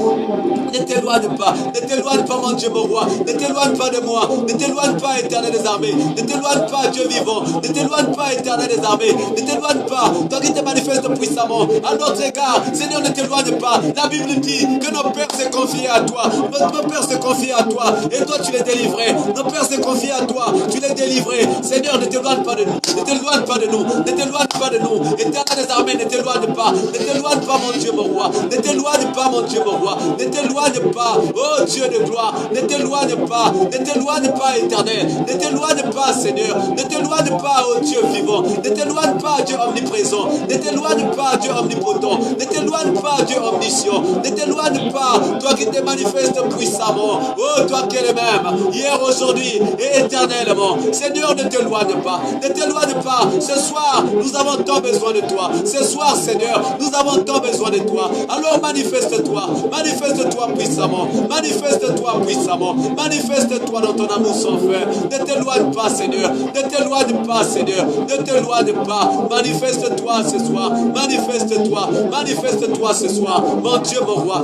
Ne t'éloigne pas. Ne t'éloigne pas, mon Dieu, mon roi. Ne t'éloigne pas de moi. Ne t'éloigne pas, éternel des armées. Ne t'éloigne pas, Dieu vivant. Ne t'éloigne pas, éternel des armées. Ne t'éloigne pas. Toi qui te manifestes puissamment à notre égard. Seigneur, ne t'éloigne pas. La Bible dit que nos pères se confient à toi. Nos pères se confient à toi. Et toi, tu les délivrais. Nos pères se confient à toi. Tu les délivrais. Seigneur, ne t'éloigne pas de nous. Ne t'éloigne pas de nous. Ne t'éloigne pas de nous. Éternel des armées, ne t'éloigne pas. Ne t'éloigne pas, mon Dieu, mon roi. Ne t'éloigne pas, mon Dieu, mon roi. Ne t'éloigne pas. Oh Dieu de gloire. Ne t'éloigne pas. Ne t'éloigne pas, éternel. Ne t'éloigne pas, Seigneur. Ne t'éloigne pas, oh Dieu vivant. Ne t'éloigne pas, Dieu omniprésent. Ne t'éloigne pas, Dieu omnipotent. Ne t'éloigne pas, Dieu omniscient. Ne t'éloigne pas, toi qui te manifestes puissamment. Oh, toi qui es le même, hier, aujourd'hui et éternellement. Seigneur, ne t'éloigne pas. Ne t'éloigne pas. Ce soir, nous avons tant besoin de toi. Ce soir, Seigneur, nous avons tant besoin de toi. Alors manifeste-toi. Manifeste-toi puissamment. Manifeste-toi puissamment. Manifeste-toi dans ton amour sans fin. Ne t'éloigne pas, Seigneur. Ne t'éloigne pas, Seigneur. Ne t'éloigne pas. Manifeste-toi ce soir. Manifeste-toi. Manifeste-toi ce soir. Mon Dieu, mon roi.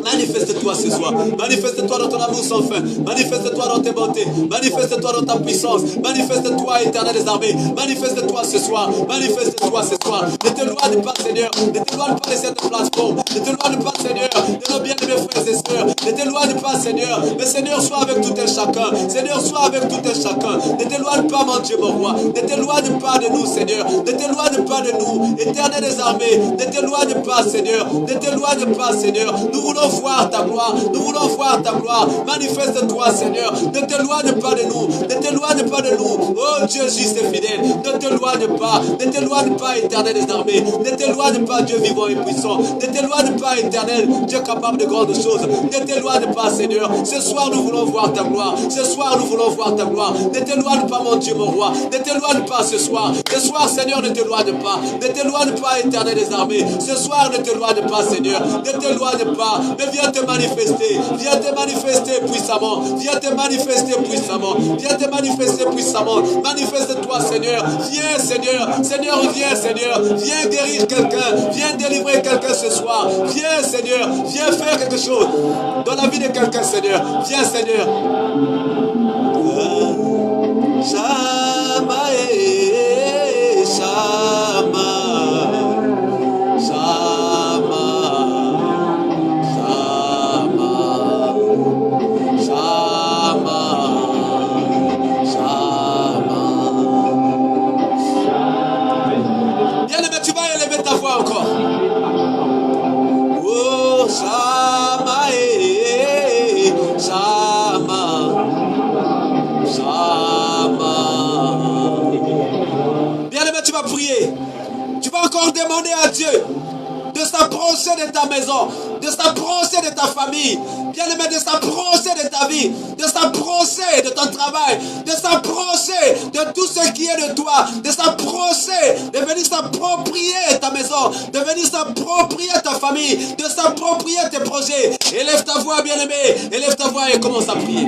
Manifeste-toi ce soir. Manifeste-toi dans ton amour sans fin. Manifeste-toi dans tes bontés. Manifeste-toi dans ta puissance. Manifeste-toi, éternel des armées. Manifeste-toi ce soir. Manifeste-toi ce soir. Ne t'éloigne pas, Seigneur. Ne t'éloigne pas de cette plateforme. Ne t'éloigne pas, Seigneur, de nos bien-aimés frères et sœurs. Ne t'éloigne pas, Seigneur. Mais Seigneur, sois avec tout un chacun. Seigneur, sois avec tout un chacun. Ne t'éloigne pas, mon Dieu, mon roi. Ne t'éloigne pas de nous, Seigneur. Ne t'éloigne pas de nous, éternel des armées. Ne t'éloigne pas, Seigneur. Ne t'éloigne pas, Seigneur. Nous voulons voir ta gloire. Nous voulons voir ta gloire. Manifeste-toi, Seigneur. Ne t'éloigne pas de nous. Ne t'éloigne pas de nous. Oh Dieu juste et fidèle. Ne t'éloigne pas. Ne t'éloigne pas, éternel des armées. Ne t'éloigne pas, Dieu vivant et puissant. Ne t'éloigne pas, éternel, Dieu capable de grandes choses. Ne t'éloigne pas, Seigneur. Ce soir, nous voulons voir ta gloire. Ce soir, nous voulons voir ta gloire. Ne t'éloigne pas, mon Dieu, mon roi. Ne t'éloigne pas ce soir. Ce soir, Seigneur, ne t'éloigne pas. Ne t'éloigne pas, éternel des armées. Ce soir, ne t'éloigne pas, Seigneur. Ne t'éloigne pas. Mais viens te manifester. Viens te manifester puissamment. Viens te manifester puissamment. Viens te manifester puissamment. Manifeste-toi, Seigneur. Viens, Seigneur. Seigneur, viens, Seigneur. Viens guérir quelqu'un. Viens délivrer quelqu'un ce soir. Viens, Seigneur. Viens faire quelque chose dans la vie de quelqu'un, Seigneur. Viens, Seigneur. Shama, Shama, Shama, Shama, Shama, Shama. Bien-aimé, tu vas élever ta voix encore. Oh, Shama, Shama, Shama. Bien-aimé, tu vas prier. Tu vas encore demander à Dieu de s'approcher de ta maison, de s'approcher de ta famille, bien-aimé, de s'approcher de ta vie, de s'approcher de ton travail, de s'approcher de tout ce qui est de toi, de s'approcher, de venir s'approprier ta maison, de venir s'approprier ta famille, de s'approprier tes projets. Élève ta voix, bien-aimé, élève ta voix et commence à prier.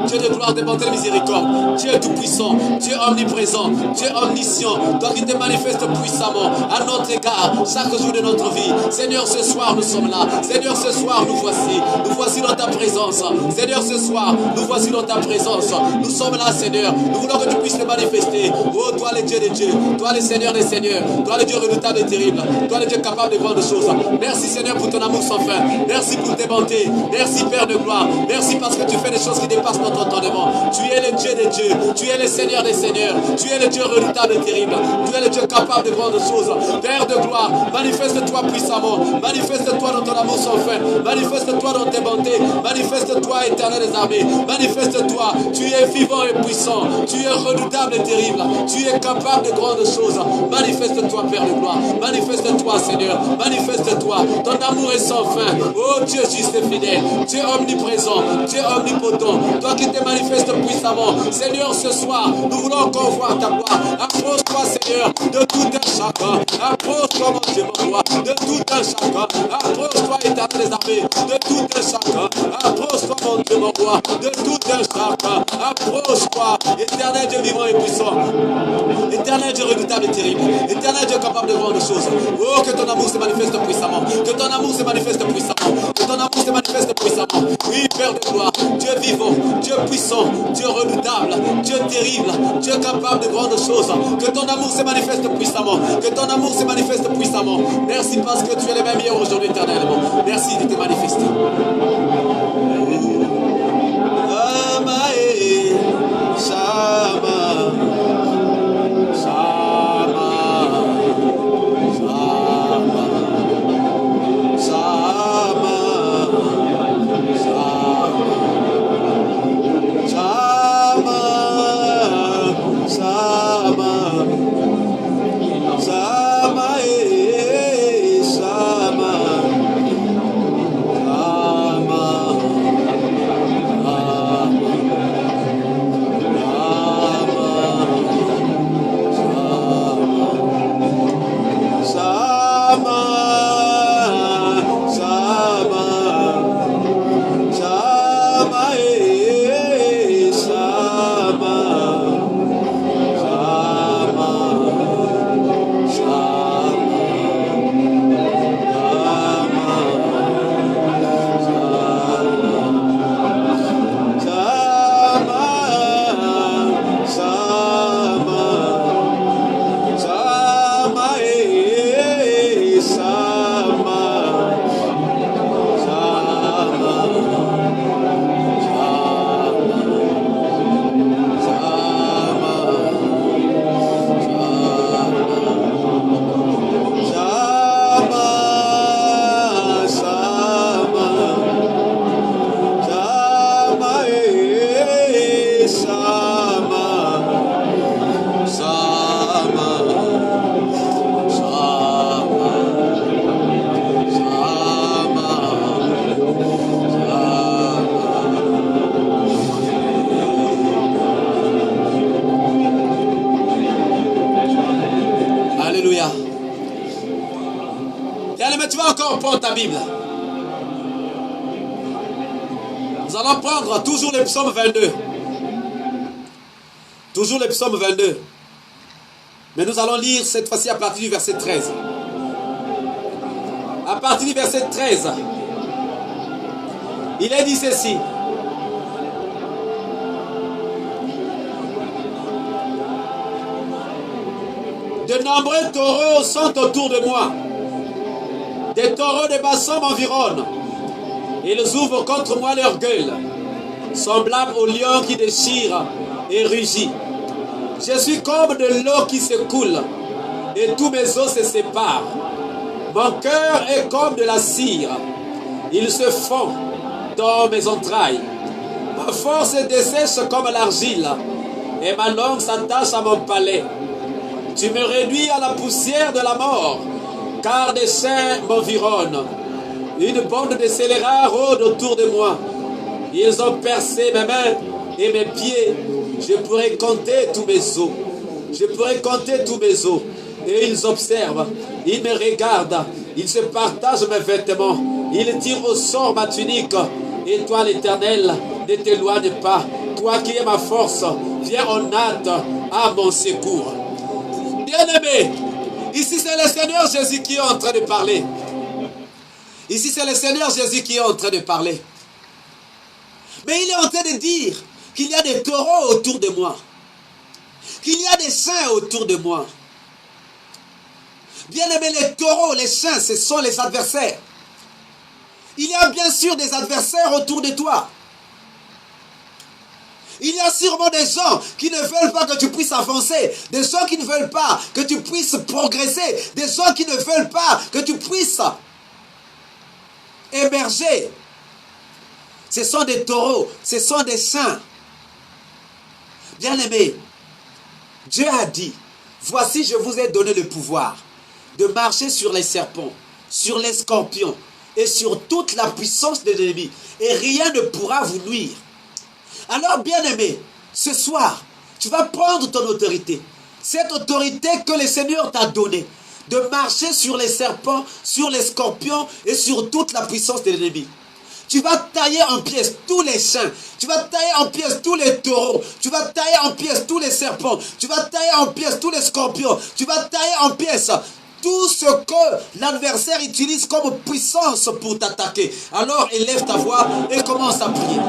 Dieu de gloire, de bonté, de miséricorde, Dieu tout-puissant, Dieu omniprésent, Dieu omniscient, toi qui te manifestes puissamment à notre égard, chaque jour de notre vie. Seigneur, ce soir nous sommes là. Seigneur, ce soir nous voici dans ta présence. Seigneur, ce soir nous voici dans ta présence. Nous sommes là, Seigneur. Nous voulons que tu puisses te manifester. Oh, toi le Dieu des dieux, toi le Seigneur des seigneurs, toi le Dieu redouté. redoutable et terrible. Toi le Dieu capable de grandes choses. Merci Seigneur pour ton amour sans fin. Merci pour tes bontés. Merci Père de gloire. Merci parce que tu fais des choses qui dépassent notre entendement. Tu es le Dieu des dieux. Tu es le Seigneur des seigneurs. Tu es le Dieu redoutable et terrible. Tu es le Dieu capable de grandes choses. Père de gloire, manifeste-toi puissamment. Manifeste-toi dans ton amour sans fin. Manifeste-toi dans tes bontés. Manifeste-toi, éternel des armées. Manifeste-toi. Tu es vivant et puissant. Tu es redoutable et terrible. Tu es capable de grandes choses. Manifeste-toi, Père de gloire. Manifeste-toi, Seigneur. Manifeste-toi. Ton amour est sans fin. Oh Dieu juste et fidèle. Tu es omniprésent. Tu es omnipotent. Toi qui te manifestes puissamment. Seigneur, ce soir, nous voulons encore voir ta gloire. Approche-toi, Seigneur, de tout un chacun. Approche-toi, mon Dieu, mon roi, de tout un chacun. Approche-toi, éternel des armées, de tout un chacun. Approche-toi, mon Dieu, mon roi, de tout un chacun. Approche-toi, éternel Dieu vivant et puissant. Éternel Dieu redoutable et terrible. Éternel Dieu capable de grandes choses. Oh, que ton amour se manifeste puissamment. Que ton amour se manifeste puissamment. Que ton amour se manifeste puissamment. Oui, Père de gloire, Dieu vivant, Dieu puissant, Dieu redoutable, Dieu terrible, Dieu capable de grandes choses. Que ton amour se manifeste puissamment. Que ton amour se manifeste puissamment. Merci parce que tu es le même hier aujourd'hui éternellement. Merci de te manifester. Ta Bible. Nous allons prendre toujours le psaume 22. Toujours le psaume 22. Mais nous allons lire cette fois-ci à partir du verset 13. À partir du verset 13, il est dit ceci. De nombreux taureaux sont autour de moi. Des taureaux de Bassan m'environnent. Ils ouvrent contre moi leur gueule, semblables aux lions qui déchirent et rugit. Je suis comme de l'eau qui se coule, et tous mes os se séparent. Mon cœur est comme de la cire. Il se fond dans mes entrailles. Ma force est dessèche comme l'argile, et ma langue s'attache à mon palais. Tu me réduis à la poussière de la mort, car des saints m'environnent. Une bande de scélérats rôde autour de moi. Ils ont percé mes mains et mes pieds. Je pourrais compter tous mes os. Je pourrais compter tous mes os. Et ils observent. Ils me regardent. Ils se partagent mes vêtements. Ils tirent au sort ma tunique. Et toi, l'Éternel, ne t'éloigne pas. Toi qui es ma force, viens en hâte à mon secours. Bien-aimé, ici c'est le Seigneur Jésus qui est en train de parler. Ici c'est le Seigneur Jésus qui est en train de parler. Mais il est en train de dire qu'il y a des taureaux autour de moi. Qu'il y a des saints autour de moi. Bien aimé, les taureaux, les chiens, ce sont les adversaires. Il y a bien sûr des adversaires autour de toi. Il y a sûrement des gens qui ne veulent pas que tu puisses avancer, des gens qui ne veulent pas que tu puisses progresser, des gens qui ne veulent pas que tu puisses émerger. Ce sont des taureaux, ce sont des saints. Bien-aimés, Dieu a dit, voici je vous ai donné le pouvoir de marcher sur les serpents, sur les scorpions et sur toute la puissance de l'ennemi, et rien ne pourra vous nuire. Alors, bien-aimé, ce soir, tu vas prendre ton autorité. Cette autorité que le Seigneur t'a donnée, de marcher sur les serpents, sur les scorpions et sur toute la puissance de l'ennemi. Tu vas tailler en pièces tous les chiens. Tu vas tailler en pièces tous les taureaux. Tu vas tailler en pièces tous les serpents. Tu vas tailler en pièces tous les scorpions. Tu vas tailler en pièces tout ce que l'adversaire utilise comme puissance pour t'attaquer. Alors élève ta voix et commence à prier.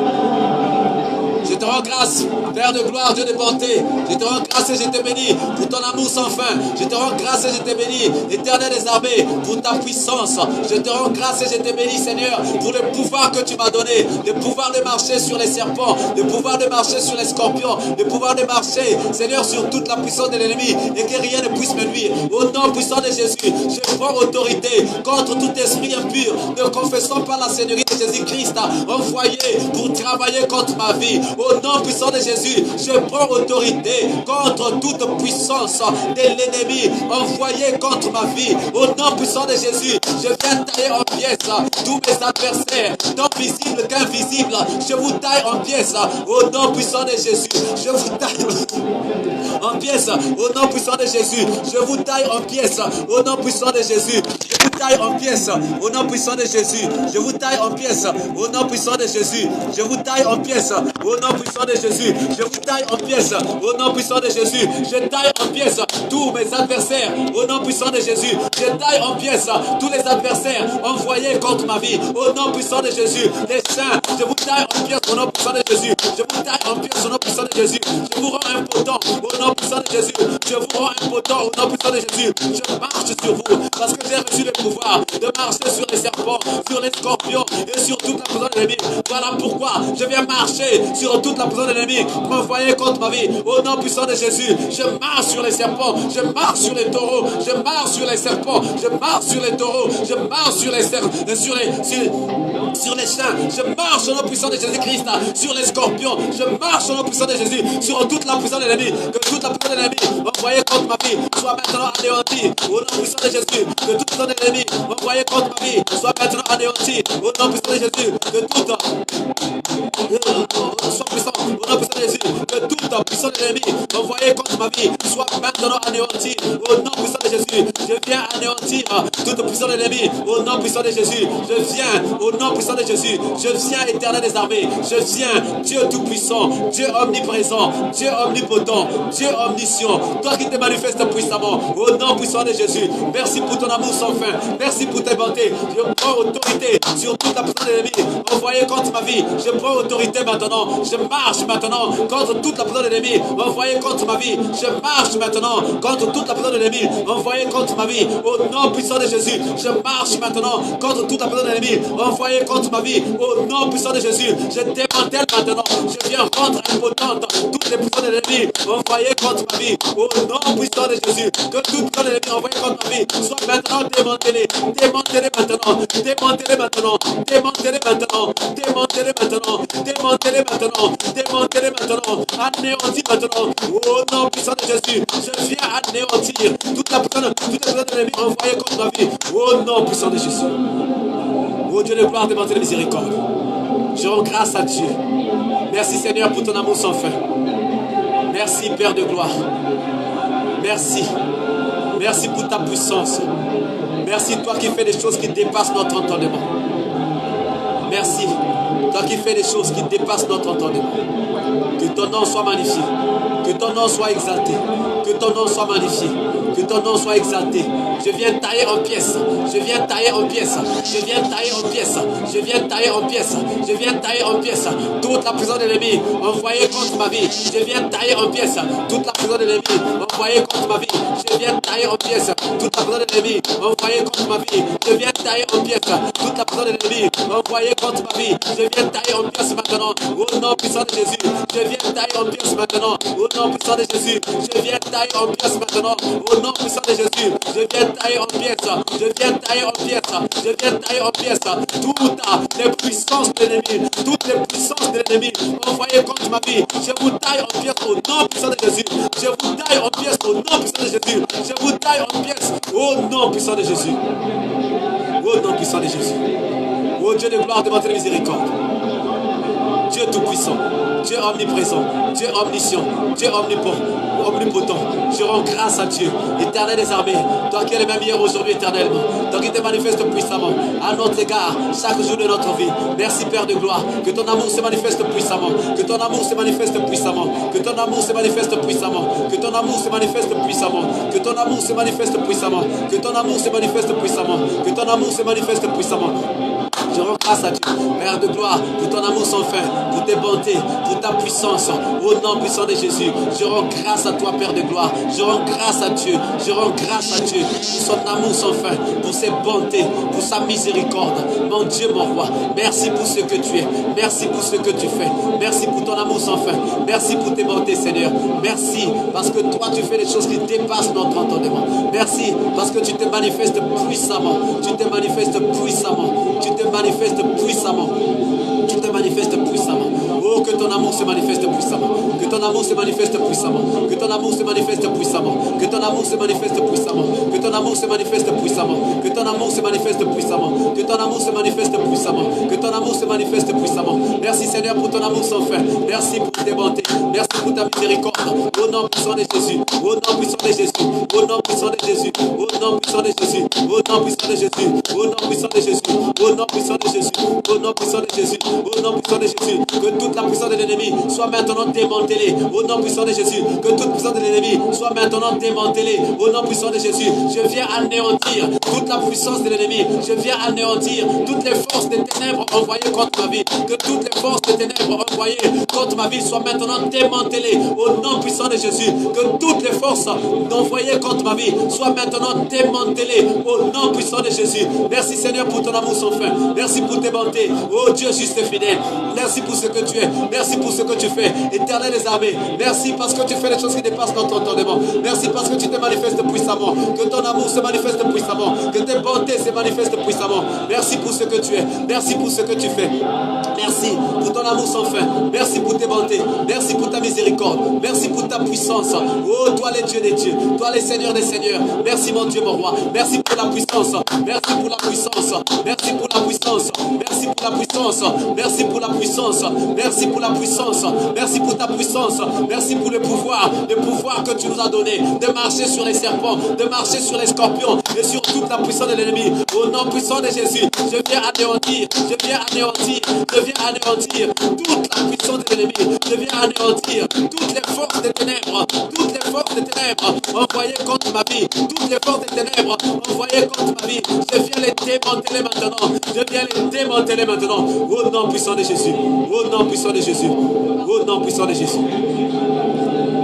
Je te rends grâce, Père de gloire, Dieu de bonté. Je te rends grâce et je te bénis pour ton amour sans fin. Je te rends grâce et je te bénis, Éternel des armées, pour ta puissance. Je te rends grâce et je te bénis, Seigneur, pour le pouvoir que tu m'as donné. Le pouvoir de marcher sur les serpents, le pouvoir de marcher sur les scorpions, le pouvoir de marcher, Seigneur, sur toute la puissance de l'ennemi et que rien ne puisse me nuire. Au nom puissant de Jésus, je prends autorité contre tout esprit impur. Ne confessons pas la Seigneurie de Jésus-Christ, envoyé pour travailler contre ma vie. Au nom puissant de Jésus, je prends autorité contre toute puissance de l'ennemi envoyé contre ma vie. Au nom puissant de Jésus, je viens tailler en pièces tous mes adversaires, tant visibles qu'invisibles. Je vous taille en pièces au nom puissant de Jésus. Je vous taille en pièces au nom puissant de Jésus. Je vous taille en pièces au nom puissant de Jésus. Je vous taille en pièces au nom puissant de Jésus. Je vous taille en pièces au nom puissant de Jésus. Je vous taille en pièces au nom puissant de Jésus. Je vous taille en pièces au nom puissant de Jésus. Je taille en pièces tous mes adversaires au nom puissant de Jésus. Je taille en pièces tous les adversaires envoyés contre ma vie au nom puissant de Jésus. Les saints, je vous taille en pièces au nom puissant de Jésus. Je vous taille en pièces au nom puissant de Jésus. Je vous rends impotent au nom puissant de Jésus. Je vous rends impotent au nom puissant de Jésus. Je marche sur vous parce que j'ai reçu le pouvoir de marcher sur les serpents, sur les scorpions et sur toute la puissance de l'ennemi. Voilà pourquoi je viens marcher sur toute la puissance de l'ennemi m'envoyer contre ma vie. Au nom puissant de Jésus, je marche sur les serpents, je marche sur les taureaux, je marche sur les serpents, je marche sur les taureaux, je marche sur les sur les chiens, je marche au nom puissant de Jésus-Christ, sur les scorpions, je marche au nom puissant de Jésus, sur toute la puissance de l'ennemi, que toute la puissance de l'ennemi envoyée contre ma vie soit maintenant anéantie. Au nom puissant de Jésus, que toute puissance de l'ennemi envoyée contre ma vie soit maintenant anéantie. Au nom puissant de Jésus, que toute soit puissant, au nom puissant de Jésus, que toute puissance de l'ennemi envoyée contre ma vie soit maintenant anéantie. Au nom puissant de Jésus, je viens anéantir toute puissance de l'ennemi. Au nom puissant de Jésus, je viens, au nom puissant de Jésus, je viens, Éternel des armées, je viens, Dieu tout-puissant, Dieu omniprésent, Dieu omnipotent, Dieu omniscient, toi qui te manifestes puissamment, au nom puissant de Jésus. Merci pour ton amour sans fin, merci pour tes bontés. Je prends autorité sur toute la puissance de l'ennemi envoyée contre ma vie. Je prends autorité maintenant, je marche maintenant contre toute la puissance de l'ennemi envoyée contre ma vie. Je marche maintenant contre toute la puissance de l'ennemi envoyée contre ma vie. Au nom puissant de Jésus, je marche maintenant contre toute la puissance de l'ennemi envoyée contre ma vie. Au nom puissant de Jésus, je démantèle maintenant. Je viens rendre impotente toutes les puissances de l'ennemi envoyées contre ma vie. Au nom puissant de Jésus, que toute puissance de l'ennemi envoyée contre ma vie soit maintenant démantelée. Démantelée maintenant. Démantelée maintenant. Démantelée maintenant. Démantelée maintenant. Démantelée maintenant. Démantelée maintenant. Anéantie maintenant. Au nom puissant de Jésus, je viens anéantir toute la puissance de l'ennemi envoyée contre ma vie. Au nom puissant de Jésus. Ô Dieu de gloire, demandez de miséricorde. Je rends grâce à Dieu. Merci Seigneur pour ton amour sans fin. Merci Père de gloire. Merci. Merci pour ta puissance. Merci toi qui fais des choses qui dépassent notre entendement. Merci toi qui fais des choses qui dépassent notre entendement. Que ton nom soit magnifié. Que ton nom soit exalté. Que ton nom soit magnifié. Que ton nom soit exalté. Je viens tailler en pièces. Je viens tailler en pièces. Je viens tailler en pièces. Je viens tailler en pièces. Je viens tailler en pièces. Toute la prison de l'ennemi envoyée contre ma vie. Je viens tailler en pièces. Toute la prison de l'ennemi envoyée contre ma vie. Je viens tailler en pièces. Toute la prison de l'ennemi envoyée contre ma vie. Je viens tailler en pièces. Toute la prison de l'ennemi envoyée contre ma vie. Je viens tailler en pièces maintenant. Au nom puissant de Jésus. Je viens tailler en pièces maintenant. Au nom puissant de Jésus. Je viens tailler en pièces maintenant. Au nom puissant de Jésus. Je viens tailler en pièces. Je viens tailler en pièces. Je viens tailler en pièces. Toutes les puissances de l'ennemi. Toutes les puissances de l'ennemi envoyées contre ma vie. Je vous taille en pièces au nom puissant de Jésus. Je vous taille en pièces au nom puissant de Jésus. Je vous taille en pièces au nom puissant de Jésus. Au nom puissant de Jésus. Ô Dieu de gloire, de votre miséricorde. Dieu tout-puissant, Dieu omniprésent, Dieu omniscient, Dieu omnipotent. Je rends grâce à Dieu, éternel des armées, toi qui es le même hier, aujourd'hui, éternellement, toi qui te manifestes puissamment à notre égard, chaque jour de notre vie. Merci Père de gloire, que ton amour se manifeste puissamment, que ton amour se manifeste puissamment, que ton amour se manifeste puissamment, que ton amour se manifeste puissamment, que ton amour se manifeste puissamment, que ton amour se manifeste puissamment, que ton amour se manifeste puissamment. Je rends grâce à Dieu, Père de gloire, pour ton amour sans fin, pour tes bontés, pour ta puissance, au nom puissant de Jésus. Je rends grâce à toi, Père de gloire. Je rends grâce à Dieu. Je rends grâce à Dieu pour son amour sans fin, pour ses bontés, pour sa miséricorde. Mon Dieu, mon roi, merci pour ce que tu es. Merci pour ce que tu fais. Merci pour ton amour sans fin. Merci pour tes bontés, Seigneur. Merci parce que toi, tu fais des choses qui dépassent notre entendement. Merci parce que tu te manifestes puissamment. Tu te manifestes puissamment. Tu te manifestes puissamment. Tu te manifestes puissamment. Oh, que ton amour se manifeste puissamment. Que ton amour se manifeste puissamment. Que ton amour se manifeste puissamment. Que ton amour se manifeste puissamment. Que ton amour se manifeste puissamment. Que ton amour se manifeste puissamment. Que ton amour se manifeste puissamment. Que ton amour se manifeste puissamment. Merci Seigneur pour ton amour sans fin. Merci pour tes bontés. Merci pour ta miséricorde. Au nom puissant de Jésus. Au nom puissant de Jésus. Au nom puissant de Jésus. Au nom puissant de Jésus. Au nom puissant de Jésus. Au nom puissant de Jésus. Au nom puissant de Jésus. Au nom puissant de Jésus. Au nom puissant de Jésus. Que toute la puissance de l'ennemi soit maintenant démantelée. Au nom puissant de Jésus. Que toute puissance de l'ennemi soit maintenant démantelée. Au nom puissant de Jésus. Je viens anéantir toute la puissance de l'ennemi. Je viens anéantir toutes les forces des ténèbres envoyées contre ma vie. Que toutes les forces des ténèbres envoyées contre ma vie soient maintenant démantelées. Au nom puissant de Jésus. Que toutes les forces envoyées contre ma vie soient maintenant démantelées. Au nom puissant de Jésus. Merci Seigneur pour ton amour sans fin. Merci pour tes bontés. Oh Dieu juste et fidèle. Merci pour ce que tu es. Merci pour ce que tu fais. Éternel des armées. Merci parce que tu fais des choses qui dépassent notre entendement. Merci parce que tu te manifestes puissamment. Que ton amour se manifeste puissamment. Que tes bontés se manifestent puissamment. Merci pour ce que tu es. Merci pour ce que tu fais. Merci pour ton amour sans fin. Merci pour tes bontés. Merci pour ta miséricorde. Merci pour ta puissance. Oh, toi les dieux des dieux. Toi les seigneurs des seigneurs. Merci mon Dieu, mon roi. Merci pour la puissance. Merci pour la puissance. Merci pour la puissance. Merci pour la puissance. Merci pour la puissance. Merci pour la puissance. Merci pour ta puissance. Merci pour le pouvoir que tu nous as donné de marcher sur les serpents, de marcher sur les scorpions et sur toute la puissance de l'ennemi. Au nom puissant de Jésus, je viens anéantir, je viens anéantir, je viens anéantir toute la puissance de l'ennemi. Je viens anéantir toutes les forces des ténèbres, toutes les forces des ténèbres envoyées contre ma vie, toutes les forces des ténèbres envoyées contre ma vie. Je viens les démanteler maintenant. Je viens les démanteler maintenant. Au nom puissant de Jésus. Au nom puissant de Jésus. Au nom puissant de Jésus.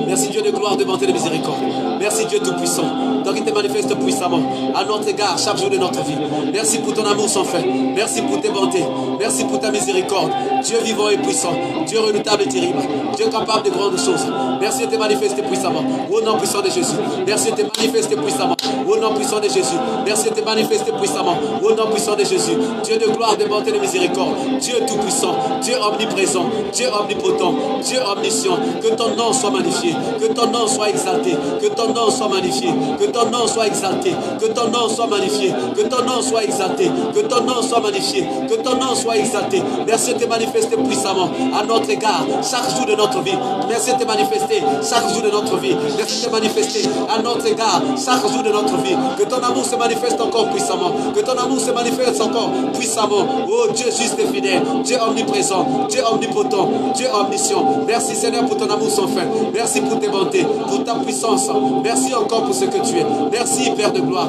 Merci Dieu de gloire, de bonté, de miséricorde. Merci Dieu tout-puissant, toi qui te manifestes puissamment à notre égard chaque jour de notre vie. Merci pour ton amour sans fin. Merci pour tes bontés. Merci pour ta miséricorde. Dieu vivant et puissant. Dieu redoutable et terrible. Dieu capable de grandes choses. Merci de te manifester puissamment. Au nom puissant de Jésus. Merci de te manifester puissamment. Au nom puissant de Jésus. Merci de te manifester puissamment. Au nom puissant de Jésus. Dieu de gloire, de bonté, de miséricorde. Dieu tout-puissant. Dieu omniprésent. Dieu omnipotent. Dieu omniscient. Que ton nom soit magnifié. Que ton nom soit exalté. Que ton nom soit magnifié. Que ton nom soit exalté. Que ton nom soit magnifié. Que ton nom soit exalté. Que ton nom soit magnifié. Que ton nom soit exalté. Merci de te manifester puissamment à notre égard chaque jour de notre vie. Merci de te manifester chaque jour de notre vie. Merci de te manifester à notre égard chaque jour de notre vie. Que ton amour se manifeste encore puissamment. Que ton amour se manifeste encore puissamment. Oh Dieu juste et fidèle. Dieu omniprésent. Dieu omnipotent. Dieu omniscient. Merci Seigneur pour ton amour sans fin. Merci pour pour tes bontés, pour ta puissance. Merci encore pour ce que tu es. Merci, Père de gloire.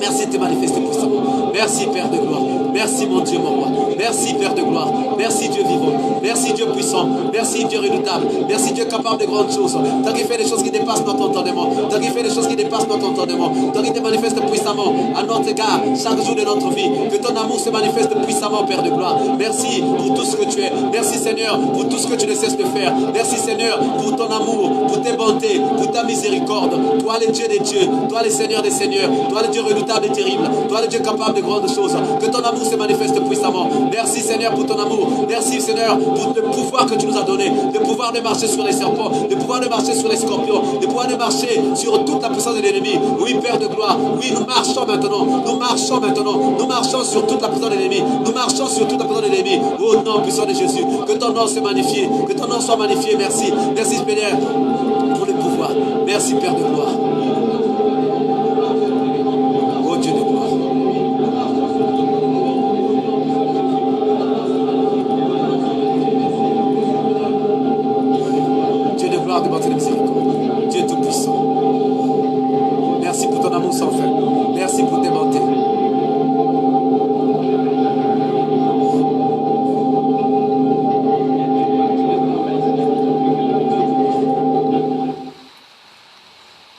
Merci de te manifester puissamment. Merci, Père de gloire. Merci, mon Dieu, mon roi. Merci, Père de gloire. Merci, Dieu vivant. Merci, Dieu puissant. Merci, Dieu redoutable. Merci, Dieu capable de grandes choses. Toi qui fais des choses qui dépassent notre entendement. Toi qui fais des choses qui dépassent notre entendement. Toi qui te manifestes puissamment à notre égard chaque jour de notre vie. Que ton amour se manifeste puissamment, Père de gloire. Merci pour tout ce que tu es. Merci, Seigneur, pour tout ce que tu ne cesses de faire. Merci, Seigneur, pour ton amour, pour tes bontés, pour ta miséricorde. Toi, le Dieu des dieux. Toi, le Seigneur des seigneurs. Toi, le Dieu redoutable et terrible. Toi, le Dieu capable de grandes choses. Que ton amour se manifeste puissamment. Merci, Seigneur, pour ton amour. Merci, Seigneur, pour le pouvoir que tu nous as donné. Le pouvoir de marcher sur les serpents. Le pouvoir de marcher sur les scorpions. Le pouvoir de marcher sur toute la puissance de l'ennemi. Oui, Père de gloire. Oui, nous marchons maintenant. Nous marchons maintenant. Nous marchons sur toute la puissance de l'ennemi. Nous marchons sur toute la puissance de l'ennemi. Au nom puissant de Jésus. Que ton nom se magnifie. Que ton nom soit magnifié. Merci. Merci, Seigneur, pour le pouvoir. Merci, Père de gloire. Oh Dieu de gloire. Dieu de gloire, de bonté, de miséricorde. Dieu tout-puissant. Merci pour ton amour sans fin. Merci pour tes bontés.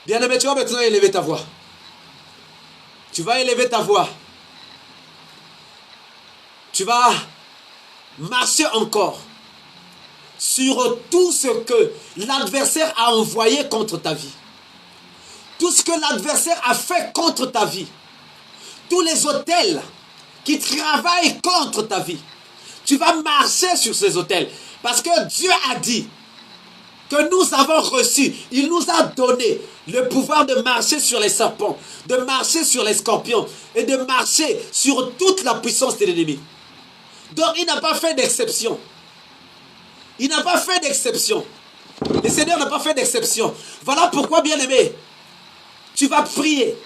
Bien-aimé, tu vas maintenant élever ta voix. Tu vas élever ta voix. Tu vas marcher encore sur tout ce que l'adversaire a envoyé contre ta vie. Tout ce que l'adversaire a fait contre ta vie. Tous les autels qui travaillent contre ta vie. Tu vas marcher sur ces autels. Parce que Dieu a dit que nous avons reçu, il nous a donné le pouvoir de marcher sur les serpents, de marcher sur les scorpions et de marcher sur toute la puissance de l'ennemi. Donc il n'a pas fait d'exception. Il n'a pas fait d'exception. Le Seigneur n'a pas fait d'exception. Voilà pourquoi, bien-aimé, tu vas prier.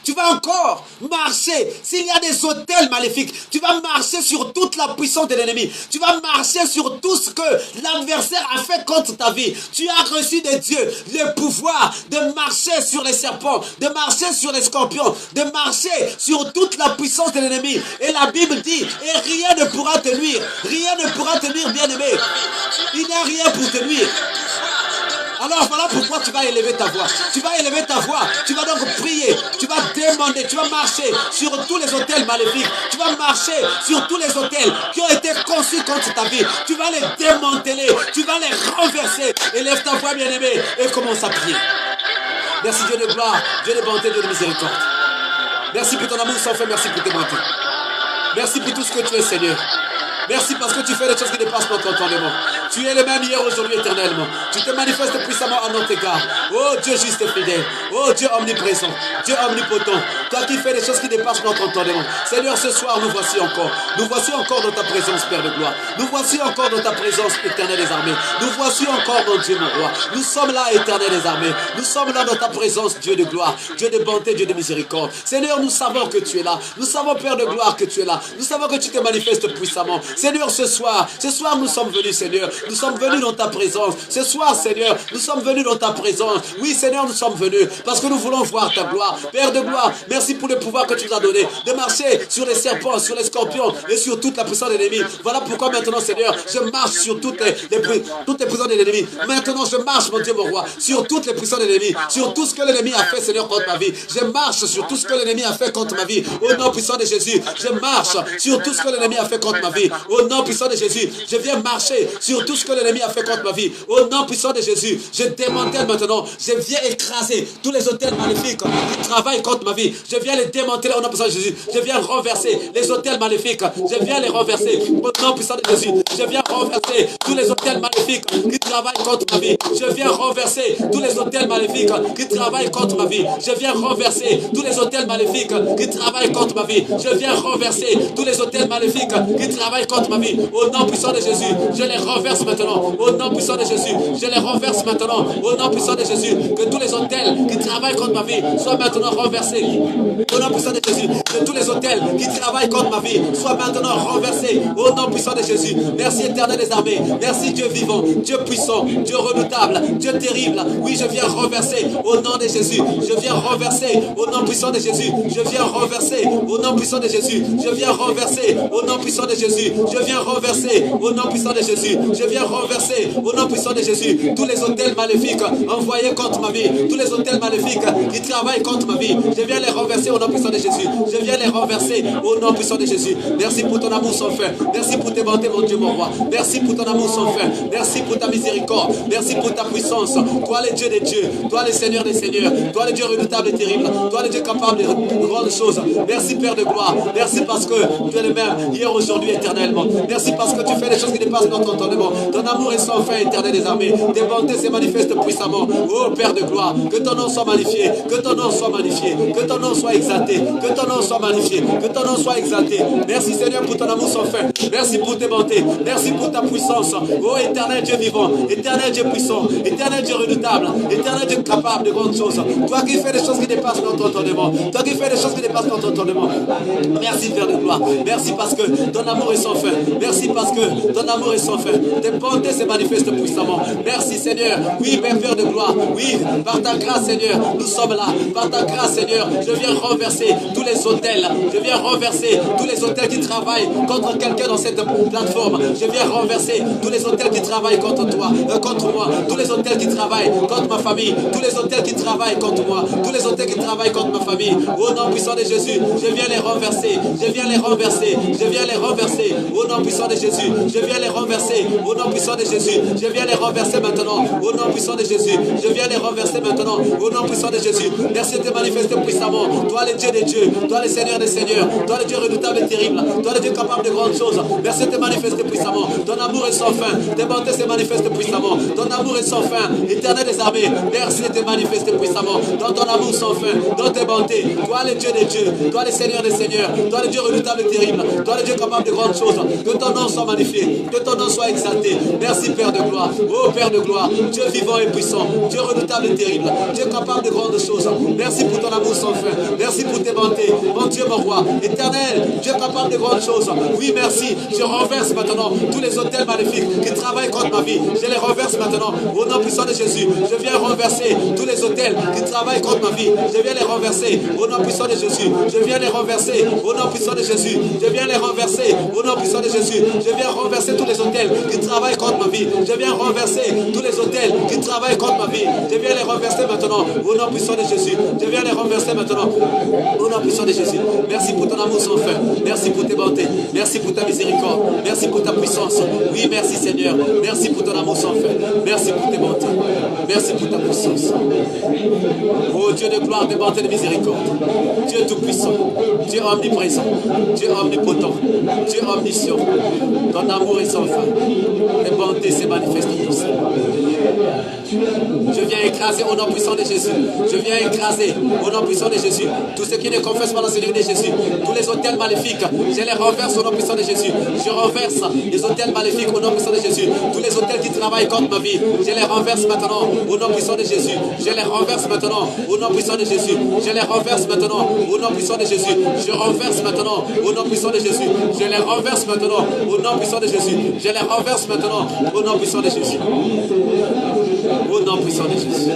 Tu vas encore marcher. S'il y a des autels maléfiques, tu vas marcher sur toute la puissance de l'ennemi. Tu vas marcher sur tout ce que l'adversaire a fait contre ta vie. Tu as reçu de Dieu le pouvoir de marcher sur les serpents, de marcher sur les scorpions, de marcher sur toute la puissance de l'ennemi. Et la Bible dit, et rien ne pourra te nuire. Rien ne pourra te nuire, bien-aimé. Il n'y a rien pour te nuire. Alors voilà pourquoi tu vas élever ta voix. Tu vas élever ta voix. Tu vas donc prier. Tu vas demander. Tu vas marcher sur tous les autels maléfiques. Tu vas marcher sur tous les autels qui ont été conçus contre ta vie. Tu vas les démanteler. Tu vas les renverser. Élève ta voix, bien-aimé, et commence à prier. Merci Dieu de gloire, Dieu de bonté, Dieu de miséricorde. Merci pour ton amour sans fin. Merci pour tes bontés. Merci pour tout ce que tu es, Seigneur. Merci parce que tu fais des choses qui dépassent notre entendement. Tu es le même hier, aujourd'hui, éternellement. Tu te manifestes puissamment à notre égard. Oh Dieu juste et fidèle. Oh Dieu omniprésent. Dieu omnipotent. Toi qui fais des choses qui dépassent notre entendement. Seigneur, ce soir, nous voici encore. Nous voici encore dans ta présence, Père de gloire. Nous voici encore dans ta présence, éternel des armées. Nous voici encore, mon Dieu, mon roi. Nous sommes là, éternel des armées. Nous sommes là dans ta présence, Dieu de gloire. Dieu de bonté, Dieu de miséricorde. Seigneur, nous savons que tu es là. Nous savons, Père de gloire, que tu es là. Nous savons que tu te manifestes puissamment. Seigneur, ce soir nous sommes venus, Seigneur. Nous sommes venus dans ta présence. Ce soir, Seigneur, nous sommes venus dans ta présence. Oui, Seigneur, nous sommes venus parce que nous voulons voir ta gloire. Père de gloire, merci pour le pouvoir que tu nous as donné de marcher sur les serpents, sur les scorpions et sur toute la puissance de l'ennemi. Voilà pourquoi maintenant, Seigneur, je marche sur toutes les puissances de l'ennemi. Maintenant, je marche, mon Dieu, mon roi, sur toutes les puissances de l'ennemi, sur tout ce que l'ennemi a fait, Seigneur, contre ma vie. Je marche sur tout ce que l'ennemi a fait contre ma vie. Au nom puissant de Jésus, je marche sur tout ce que l'ennemi a fait contre ma vie. Au nom puissant de Jésus, je viens marcher sur tout ce que l'ennemi a fait contre ma vie. Au nom puissant de Jésus, je démantèle maintenant. Je viens écraser tous les autels maléfiques qui travaillent contre ma vie. Je viens les démanteler au nom puissant de Jésus. Je viens renverser les autels maléfiques. Je viens les renverser au nom puissant de Jésus. Je viens renverser tous les autels maléfiques qui travaillent contre ma vie. Je viens renverser tous les autels maléfiques qui travaillent contre ma vie. Je viens renverser tous les autels maléfiques qui travaillent contre ma vie. Je viens renverser tous les autels maléfiques qui travaillent contre ma vie. Au nom puissant de Jésus, je les renverse renverse maintenant au nom puissant de Jésus. Je les renverse maintenant au nom puissant de Jésus. Que tous les hôtels qui travaillent contre ma vie soient maintenant renversés au nom puissant de Jésus. Que tous les hôtels qui travaillent contre ma vie soient maintenant renversés au nom puissant de Jésus. Merci éternel des armées. Merci Dieu vivant, Dieu puissant, Dieu redoutable, Dieu terrible. Oui, je viens renverser au nom de Jésus. Je viens renverser au nom puissant de Jésus. Je viens renverser au nom puissant de Jésus. Je viens renverser au nom puissant de Jésus. Je viens renverser au nom puissant de Jésus. Je viens renverser au nom puissant de Jésus. Tous les hôtels maléfiques envoyés contre ma vie. Tous les hôtels maléfiques qui travaillent contre ma vie. Je viens les renverser au nom puissant de Jésus. Je viens les renverser au nom puissant de Jésus. Merci pour ton amour sans fin. Merci pour tes bontés, mon Dieu, mon roi. Merci pour ton amour sans fin. Merci pour ta miséricorde. Merci pour ta puissance. Toi, le Dieu des dieux. Toi, le Seigneur des seigneurs. Toi, le Dieu redoutable et terrible. Toi, le Dieu capable de grandes choses. Merci, Père de gloire. Merci parce que tu es le même hier, aujourd'hui, éternellement. Merci parce que tu fais des choses qui dépassent notre entendement. Ton amour est sans fin, éternel des armées. Tes bontés se manifestent puissamment. Oh, Père de gloire, que ton nom soit magnifié. Que ton nom soit magnifié. Que ton nom soit exalté. Que ton nom soit magnifié. Que ton nom soit exalté. Merci, Seigneur, pour ton amour sans fin. Merci pour tes bontés. Merci pour ta puissance. Oh, éternel Dieu vivant. Éternel Dieu puissant. Éternel Dieu redoutable. Éternel Dieu capable de grandes choses. Toi qui fais des choses qui dépassent notre entendement. Toi qui fais des choses qui dépassent notre entendement. Merci, Père de gloire. Merci parce que ton amour est sans fin. Merci parce que ton amour est sans fin. Tes bontés se manifestent puissamment. Merci, Seigneur. Oui, Père de gloire. Oui, par ta grâce, Seigneur, nous sommes là. Par ta grâce, Seigneur, je viens renverser tous les hôtels. Je viens renverser tous les hôtels qui travaillent contre quelqu'un dans cette plateforme. Je viens renverser tous les hôtels qui travaillent contre toi, contre moi. Tous les hôtels qui travaillent contre ma famille. Tous les hôtels qui travaillent contre moi. Tous les hôtels qui travaillent contre ma famille. Au nom puissant de Jésus, je viens les renverser. Je viens les renverser. Je viens les renverser. Au nom puissant de Jésus, je viens les renverser. Au nom puissant de Jésus, je viens les renverser maintenant. Au nom puissant de Jésus, je viens les renverser maintenant. Au nom puissant de Jésus, merci de te manifester puissamment. Toi le Dieu des dieux, toi le Seigneur des seigneurs, toi le Dieu redoutable et terrible, toi le Dieu capable de grandes choses. Merci de te manifester puissamment. Ton amour est sans fin. Tes bontés se manifestent puissamment. Ton amour est sans fin. Éternel des armées, merci de te manifester puissamment. Dans ton amour sans fin, dans tes bontés, toi le Dieu des dieux, toi le Seigneur des seigneurs, toi le Dieu redoutable et terrible, toi le Dieu capable de grandes choses. Que ton nom soit magnifié, que ton nom soit exalté. Merci Père de gloire. Oh Père de gloire, Dieu vivant et puissant, Dieu redoutable et terrible, Dieu capable de grandes choses. Merci pour ton amour sans fin. Merci pour tes bontés. Mon Dieu, mon roi, éternel, Dieu capable de grandes choses. Oui, merci. Je renverse maintenant tous les hôtels maléfiques qui travaillent contre ma vie. Je les renverse maintenant au nom puissant de Jésus. Je viens renverser tous les hôtels qui travaillent contre ma vie. Je viens les renverser au nom puissant de Jésus. Je viens les renverser au nom puissant de Jésus. Je viens les renverser au nom puissant de Jésus. Je viens renverser tous les hôtels qui travaillent contre ma vie. Je viens renverser tous les hôtels qui travaillent contre ma vie. Je viens les renverser maintenant au nom puissant de Jésus. Je viens les renverser maintenant au nom puissant de Jésus. Merci pour ton amour sans fin. Merci pour tes bontés. Merci pour ta miséricorde. Merci pour ta puissance. Oui, merci Seigneur. Merci pour ton amour sans fin. Merci pour tes bontés. Merci pour ta puissance. Oh Dieu de gloire, de bonté, de miséricorde. Dieu tout-puissant. Dieu omniprésent. Dieu omnipotent. Dieu omniscient. Ton amour est sans fin. Tes bontés se manifestent tous. Je viens écraser au nom puissant de Jésus. Je viens écraser au nom puissant de Jésus. Tous ceux qui ne confessent pas la Seigneurie de Jésus. Tous les hôtels maléfiques, je les renverse au nom puissant de Jésus. Je renverse les hôtels maléfiques au nom puissant de Jésus. Tous les hôtels qui travaillent contre ma vie, je les renverse maintenant au nom puissant de Jésus. Je les renverse maintenant au nom puissant de Jésus. Je les renverse maintenant au nom puissant de Jésus. Je renverse maintenant au nom puissant de Jésus. Je les renverse maintenant au nom puissant de Jésus. Je les renverse maintenant au nom puissant de Jésus. Au nom puissant de Jésus.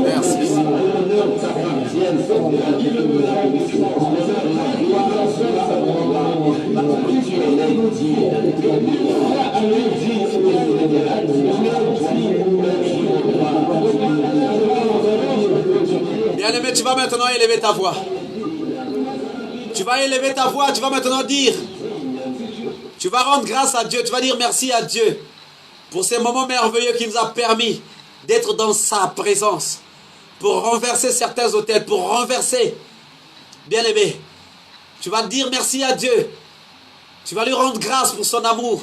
Merci. Bien-aimé, tu vas maintenant élever ta voix. Tu vas élever ta voix, tu vas maintenant dire. Tu vas rendre grâce à Dieu, tu vas dire merci à Dieu pour ces moments merveilleux qui nous a permis d'être dans sa présence. pour renverser certains autels, pour renverser. Bien-aimé, tu vas dire merci à Dieu. Tu vas lui rendre grâce pour son amour,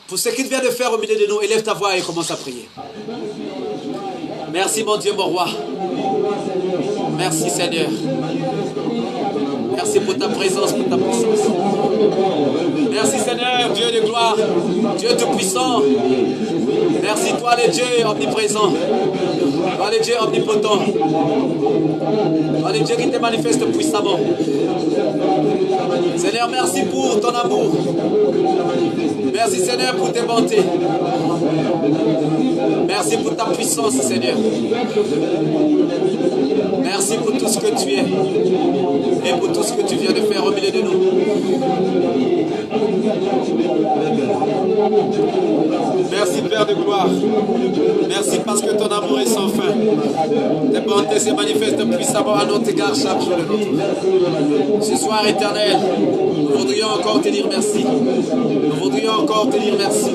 pour ce qu'il vient de faire au milieu de nous. Élève ta voix et commence à prier. Merci mon Dieu, mon roi. Merci Seigneur. Merci pour ta présence, pour ta puissance. Merci Seigneur, Dieu de gloire, Dieu tout-puissant. Merci toi le Dieu omniprésent. Toi le Dieu omnipotent. Toi le Dieu qui te manifeste puissamment. Seigneur, merci pour ton amour. Merci Seigneur pour tes bontés. Merci pour ta puissance Seigneur. Merci pour tout ce que tu es et pour tout ce que tu viens de faire au milieu de nous. Merci Père de gloire. Merci parce que ton amour est sans fin. Tes bontés se manifestent puissamment à notre égard chaque jour de notre vie. Ce soir éternel, nous voudrions encore te dire merci. Nous voudrions encore te dire merci.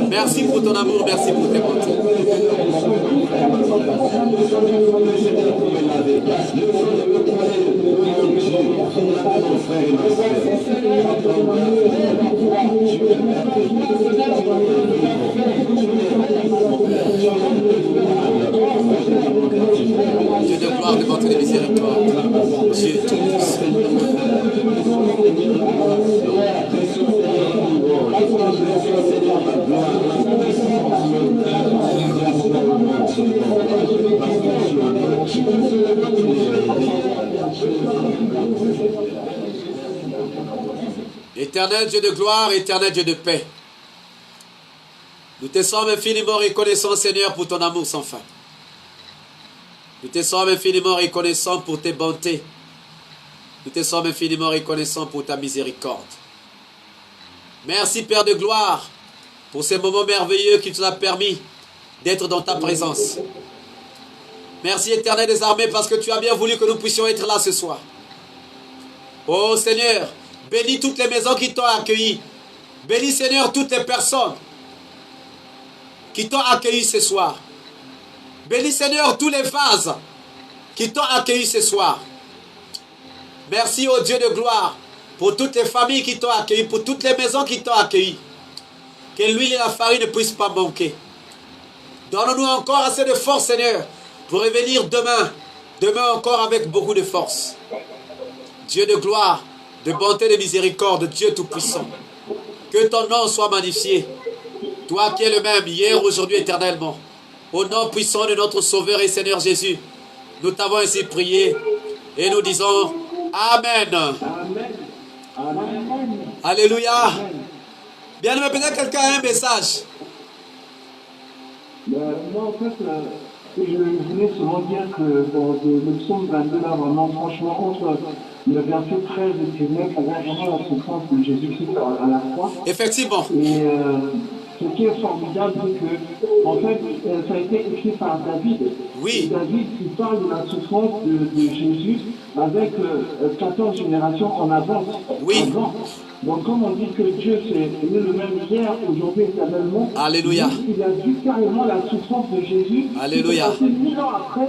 Merci pour ton amour, merci pour tes bontés. Dieu de gloire, de bonté, de miséricorde. Dieu tout-puissant. Éternel Dieu de gloire, éternel Dieu de paix. Nous te sommes infiniment reconnaissants, Seigneur, pour ton amour sans fin. Nous te sommes infiniment reconnaissants pour tes bontés. Nous te sommes infiniment reconnaissants pour ta miséricorde. Merci, Père de gloire, pour ces moments merveilleux qui nous a permis d'être dans ta présence. Merci, Éternel des armées, parce que tu as bien voulu que nous puissions être là ce soir. Oh Seigneur, bénis toutes les maisons qui t'ont accueilli. Bénis, Seigneur, toutes les personnes qui t'ont accueilli ce soir. Bénis, Seigneur, tous les vases qui t'ont accueilli ce soir. Merci, ô Dieu de gloire, pour toutes les familles qui t'ont accueilli, pour toutes les maisons qui t'ont accueilli. Que l'huile et la farine ne puissent pas manquer. Donne-nous encore assez de force, Seigneur, pour revenir demain. Demain encore avec beaucoup de force. Dieu de gloire, de bonté, de miséricorde, Dieu tout-puissant. Que ton nom soit magnifié. Toi qui es le même, hier, aujourd'hui, éternellement. Au nom puissant de notre Sauveur et Seigneur Jésus, nous t'avons ainsi prié et nous disons Amen. Amen. Alléluia. Bien aimé, peut-être quelqu'un a un message. Moi, en fait, je voulais seulement dire que dans le psaume 22, là, vraiment, franchement, entre le verset 13 et 19, on voit vraiment la souffrance de Jésus-Christ à la croix. Effectivement. Et ce qui est formidable, c'est que, en fait, ça a été écrit par David. Oui. Et David, qui parle de la souffrance de Jésus avec 14 générations en avance. Oui. Avant. Donc, comme on dit que Dieu c'est le même hier, aujourd'hui, éternellement, Alléluia. Il a vu carrément la souffrance de Jésus. Alléluia. C'est 1000 ans après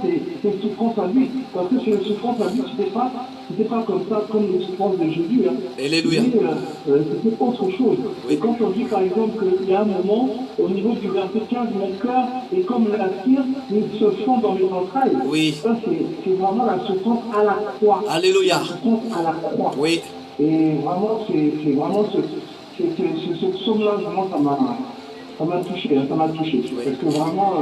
ses souffrances à lui. Parce que sur les souffrances à lui, c'était pas comme ça, comme les souffrances de Jésus. Hein. Alléluia. C'était autre chose. Oui. Et quand on dit par exemple qu'il y a un moment, au niveau du verset 15, mon cœur est comme la cire, ils se font dans mes entrailles. Oui. Ça, c'est vraiment la souffrance à la croix. Alléluia. La souffrance à la croix. Oui. Et vraiment, c'est vraiment ce psaume-là, vraiment, ça m'a touché, hein, ça m'a touché. Oui. Parce que vraiment,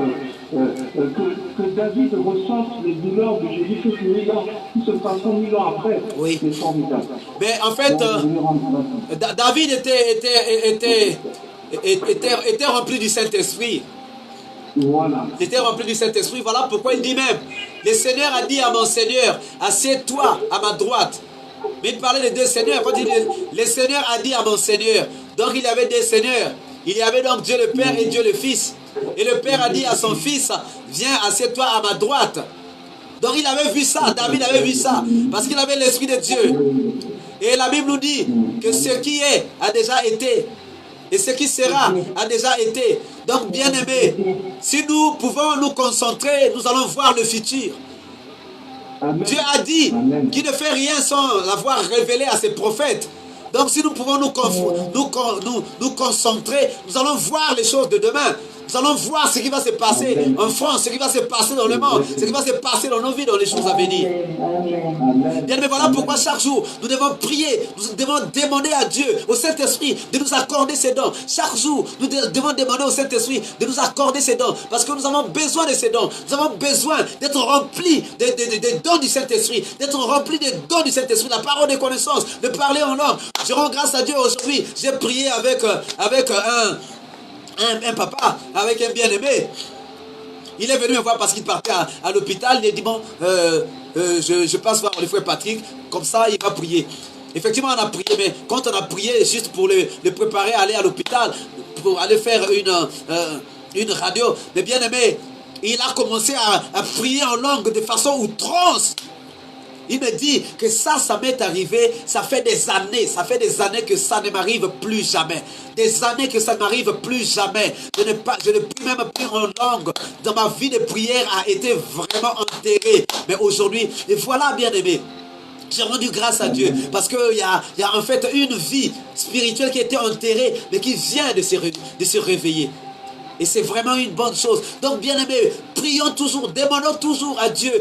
que David ressente les douleurs de Jésus qui se passeront 1000 ans après, oui. C'est formidable. Mais en fait, David était rempli du Saint-Esprit. Voilà. Il était rempli du Saint-Esprit. Voilà pourquoi il dit même, le Seigneur a dit à mon Seigneur, assieds-toi à ma droite. Mais il parlait de deux seigneurs. Quand il dit, le Seigneur a dit à mon Seigneur. Donc il y avait deux seigneurs. Il y avait donc Dieu le Père et Dieu le Fils. Et le Père a dit à son Fils, viens, assieds-toi à ma droite. Donc il avait vu ça, David avait vu ça. Parce qu'il avait l'Esprit de Dieu. Et la Bible nous dit que ce qui est a déjà été. et ce qui sera a déjà été. Donc, bien-aimés, si nous pouvons nous concentrer, nous allons voir le futur. Amen. Dieu a dit Amen. qu'il ne fait rien sans l'avoir révélé à ses prophètes. Donc si nous pouvons nous concentrer, nous allons voir les choses de demain. Nous allons voir ce qui va se passer en France, ce qui va se passer dans le monde, ce qui va se passer dans nos vies, dans les jours à venir. Amen. Bien, mais voilà pourquoi chaque jour, nous devons prier, nous devons demander à Dieu, au Saint-Esprit, de nous accorder ses dons. Chaque jour, nous devons demander au Saint-Esprit de nous accorder ses dons, parce que nous avons besoin de ces dons. Nous avons besoin d'être remplis des dons du Saint-Esprit, d'être remplis des dons du Saint-Esprit, la parole de connaissance, de parler en langue. Je rends grâce à Dieu aujourd'hui. J'ai prié avec un papa, avec un bien-aimé. Il est venu me voir parce qu'il partait à l'hôpital. Il a dit, bon, je passe voir le frère Patrick, comme ça il va prier. Effectivement, on a prié, mais quand on a prié, juste pour le préparer à aller à l'hôpital, pour aller faire une radio, mais bien aimé, il a commencé à prier en langue de façon outrance. Il me dit que ça m'est arrivé, ça fait des années que ça ne m'arrive plus jamais. Des années que ça ne m'arrive plus jamais. Je ne prie même plus en langue. Dans ma vie de prière a été vraiment enterrée. Mais aujourd'hui, et voilà bien aimé, j'ai rendu grâce à Dieu parce qu'il y a en fait une vie spirituelle qui était enterrée, mais qui vient de se réveiller. Et c'est vraiment une bonne chose. Donc, bien aimé, prions toujours, demandons toujours à Dieu.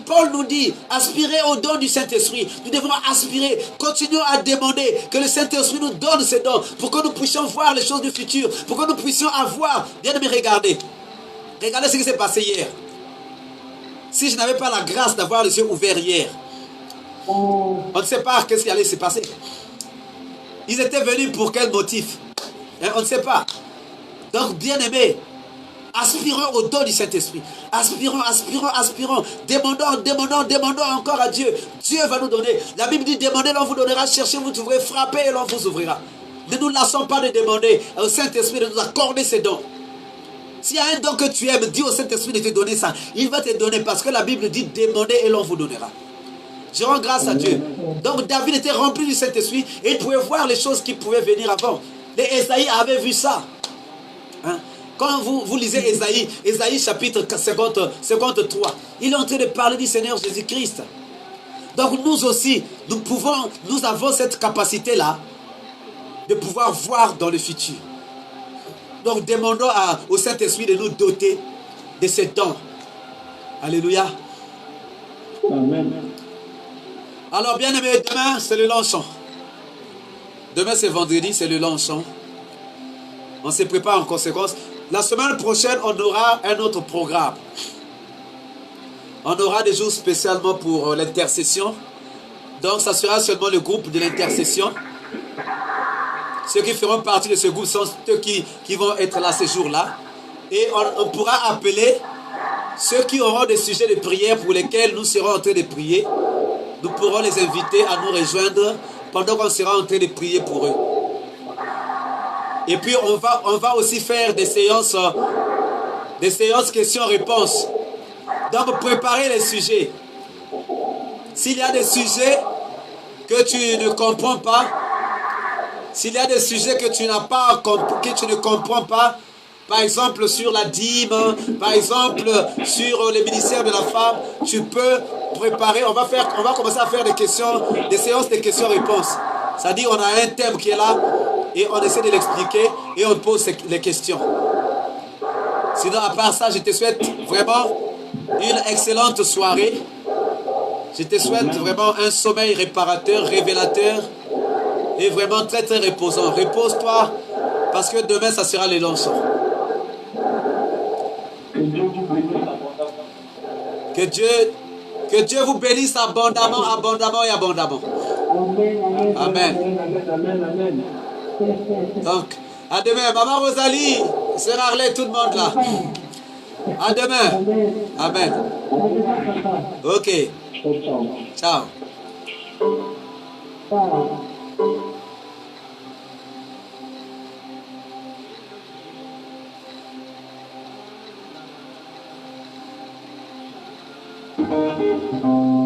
Paul nous dit, aspirez au don du Saint-Esprit. Nous devons aspirer, continuons à demander que le Saint-Esprit nous donne ces dons pour que nous puissions voir les choses du futur, pour que nous puissions avoir. Bien aimé, regardez ce qui s'est passé hier. Si je n'avais pas la grâce d'avoir les yeux ouverts hier, on ne sait pas qu'est-ce qui allait se passer. Ils étaient venus pour quel motif? On ne sait pas. Donc, bien aimé, aspirons au don du Saint-Esprit. Aspirons. Demandons encore à Dieu. Dieu va nous donner. La Bible dit, demandez, l'on vous donnera. Cherchez, vous trouverez. Frappez, et l'on vous ouvrira. Ne nous lassons pas de demander au Saint-Esprit de nous accorder ses dons. S'il y a un don que tu aimes, dis au Saint-Esprit de te donner ça. Il va te donner parce que la Bible dit, demandez et l'on vous donnera. Je rends grâce à Dieu. Donc, David était rempli du Saint-Esprit et il pouvait voir les choses qui pouvaient venir avant. Les Ésaïe avaient vu ça. Hein? Quand vous lisez Ésaïe chapitre 53, il est en train de parler du Seigneur Jésus-Christ. Donc nous aussi, nous avons cette capacité-là de pouvoir voir dans le futur. Donc demandons au Saint-Esprit de nous doter de ces dons. Alléluia. Amen. Alors bien aimé, demain c'est le Longchamp. Demain c'est vendredi, c'est le Longchamp. On se prépare en conséquence. La semaine prochaine, on aura un autre programme. On aura des jours spécialement pour l'intercession. Donc, ça sera seulement le groupe de l'intercession. Ceux qui feront partie de ce groupe sont ceux qui vont être là ce jour-là. Et on pourra appeler ceux qui auront des sujets de prière pour lesquels nous serons en train de prier. Nous pourrons les inviter à nous rejoindre pendant qu'on sera en train de prier pour eux. Et puis on va aussi faire des séances questions-réponses. Donc préparer les sujets. S'il y a des sujets que tu ne comprends pas, s'il y a des sujets que tu ne comprends pas, par exemple sur la dîme, par exemple sur le ministère de la femme, tu peux préparer. On va commencer à faire des séances de questions-réponses. C'est-à-dire on a un thème qui est là. Et on essaie de l'expliquer et on pose les questions. Sinon, à part ça, je te souhaite vraiment une excellente soirée. Je te souhaite vraiment un sommeil réparateur, révélateur et vraiment très très reposant. Repose-toi parce que demain, ça sera le Longchamp. Que Dieu vous bénisse abondamment, abondamment et abondamment. Amen. Amen. Donc, à demain. Maman Rosalie, Sœur Arlette, tout le monde là. À demain. Amen. Ok. Ciao. Ciao.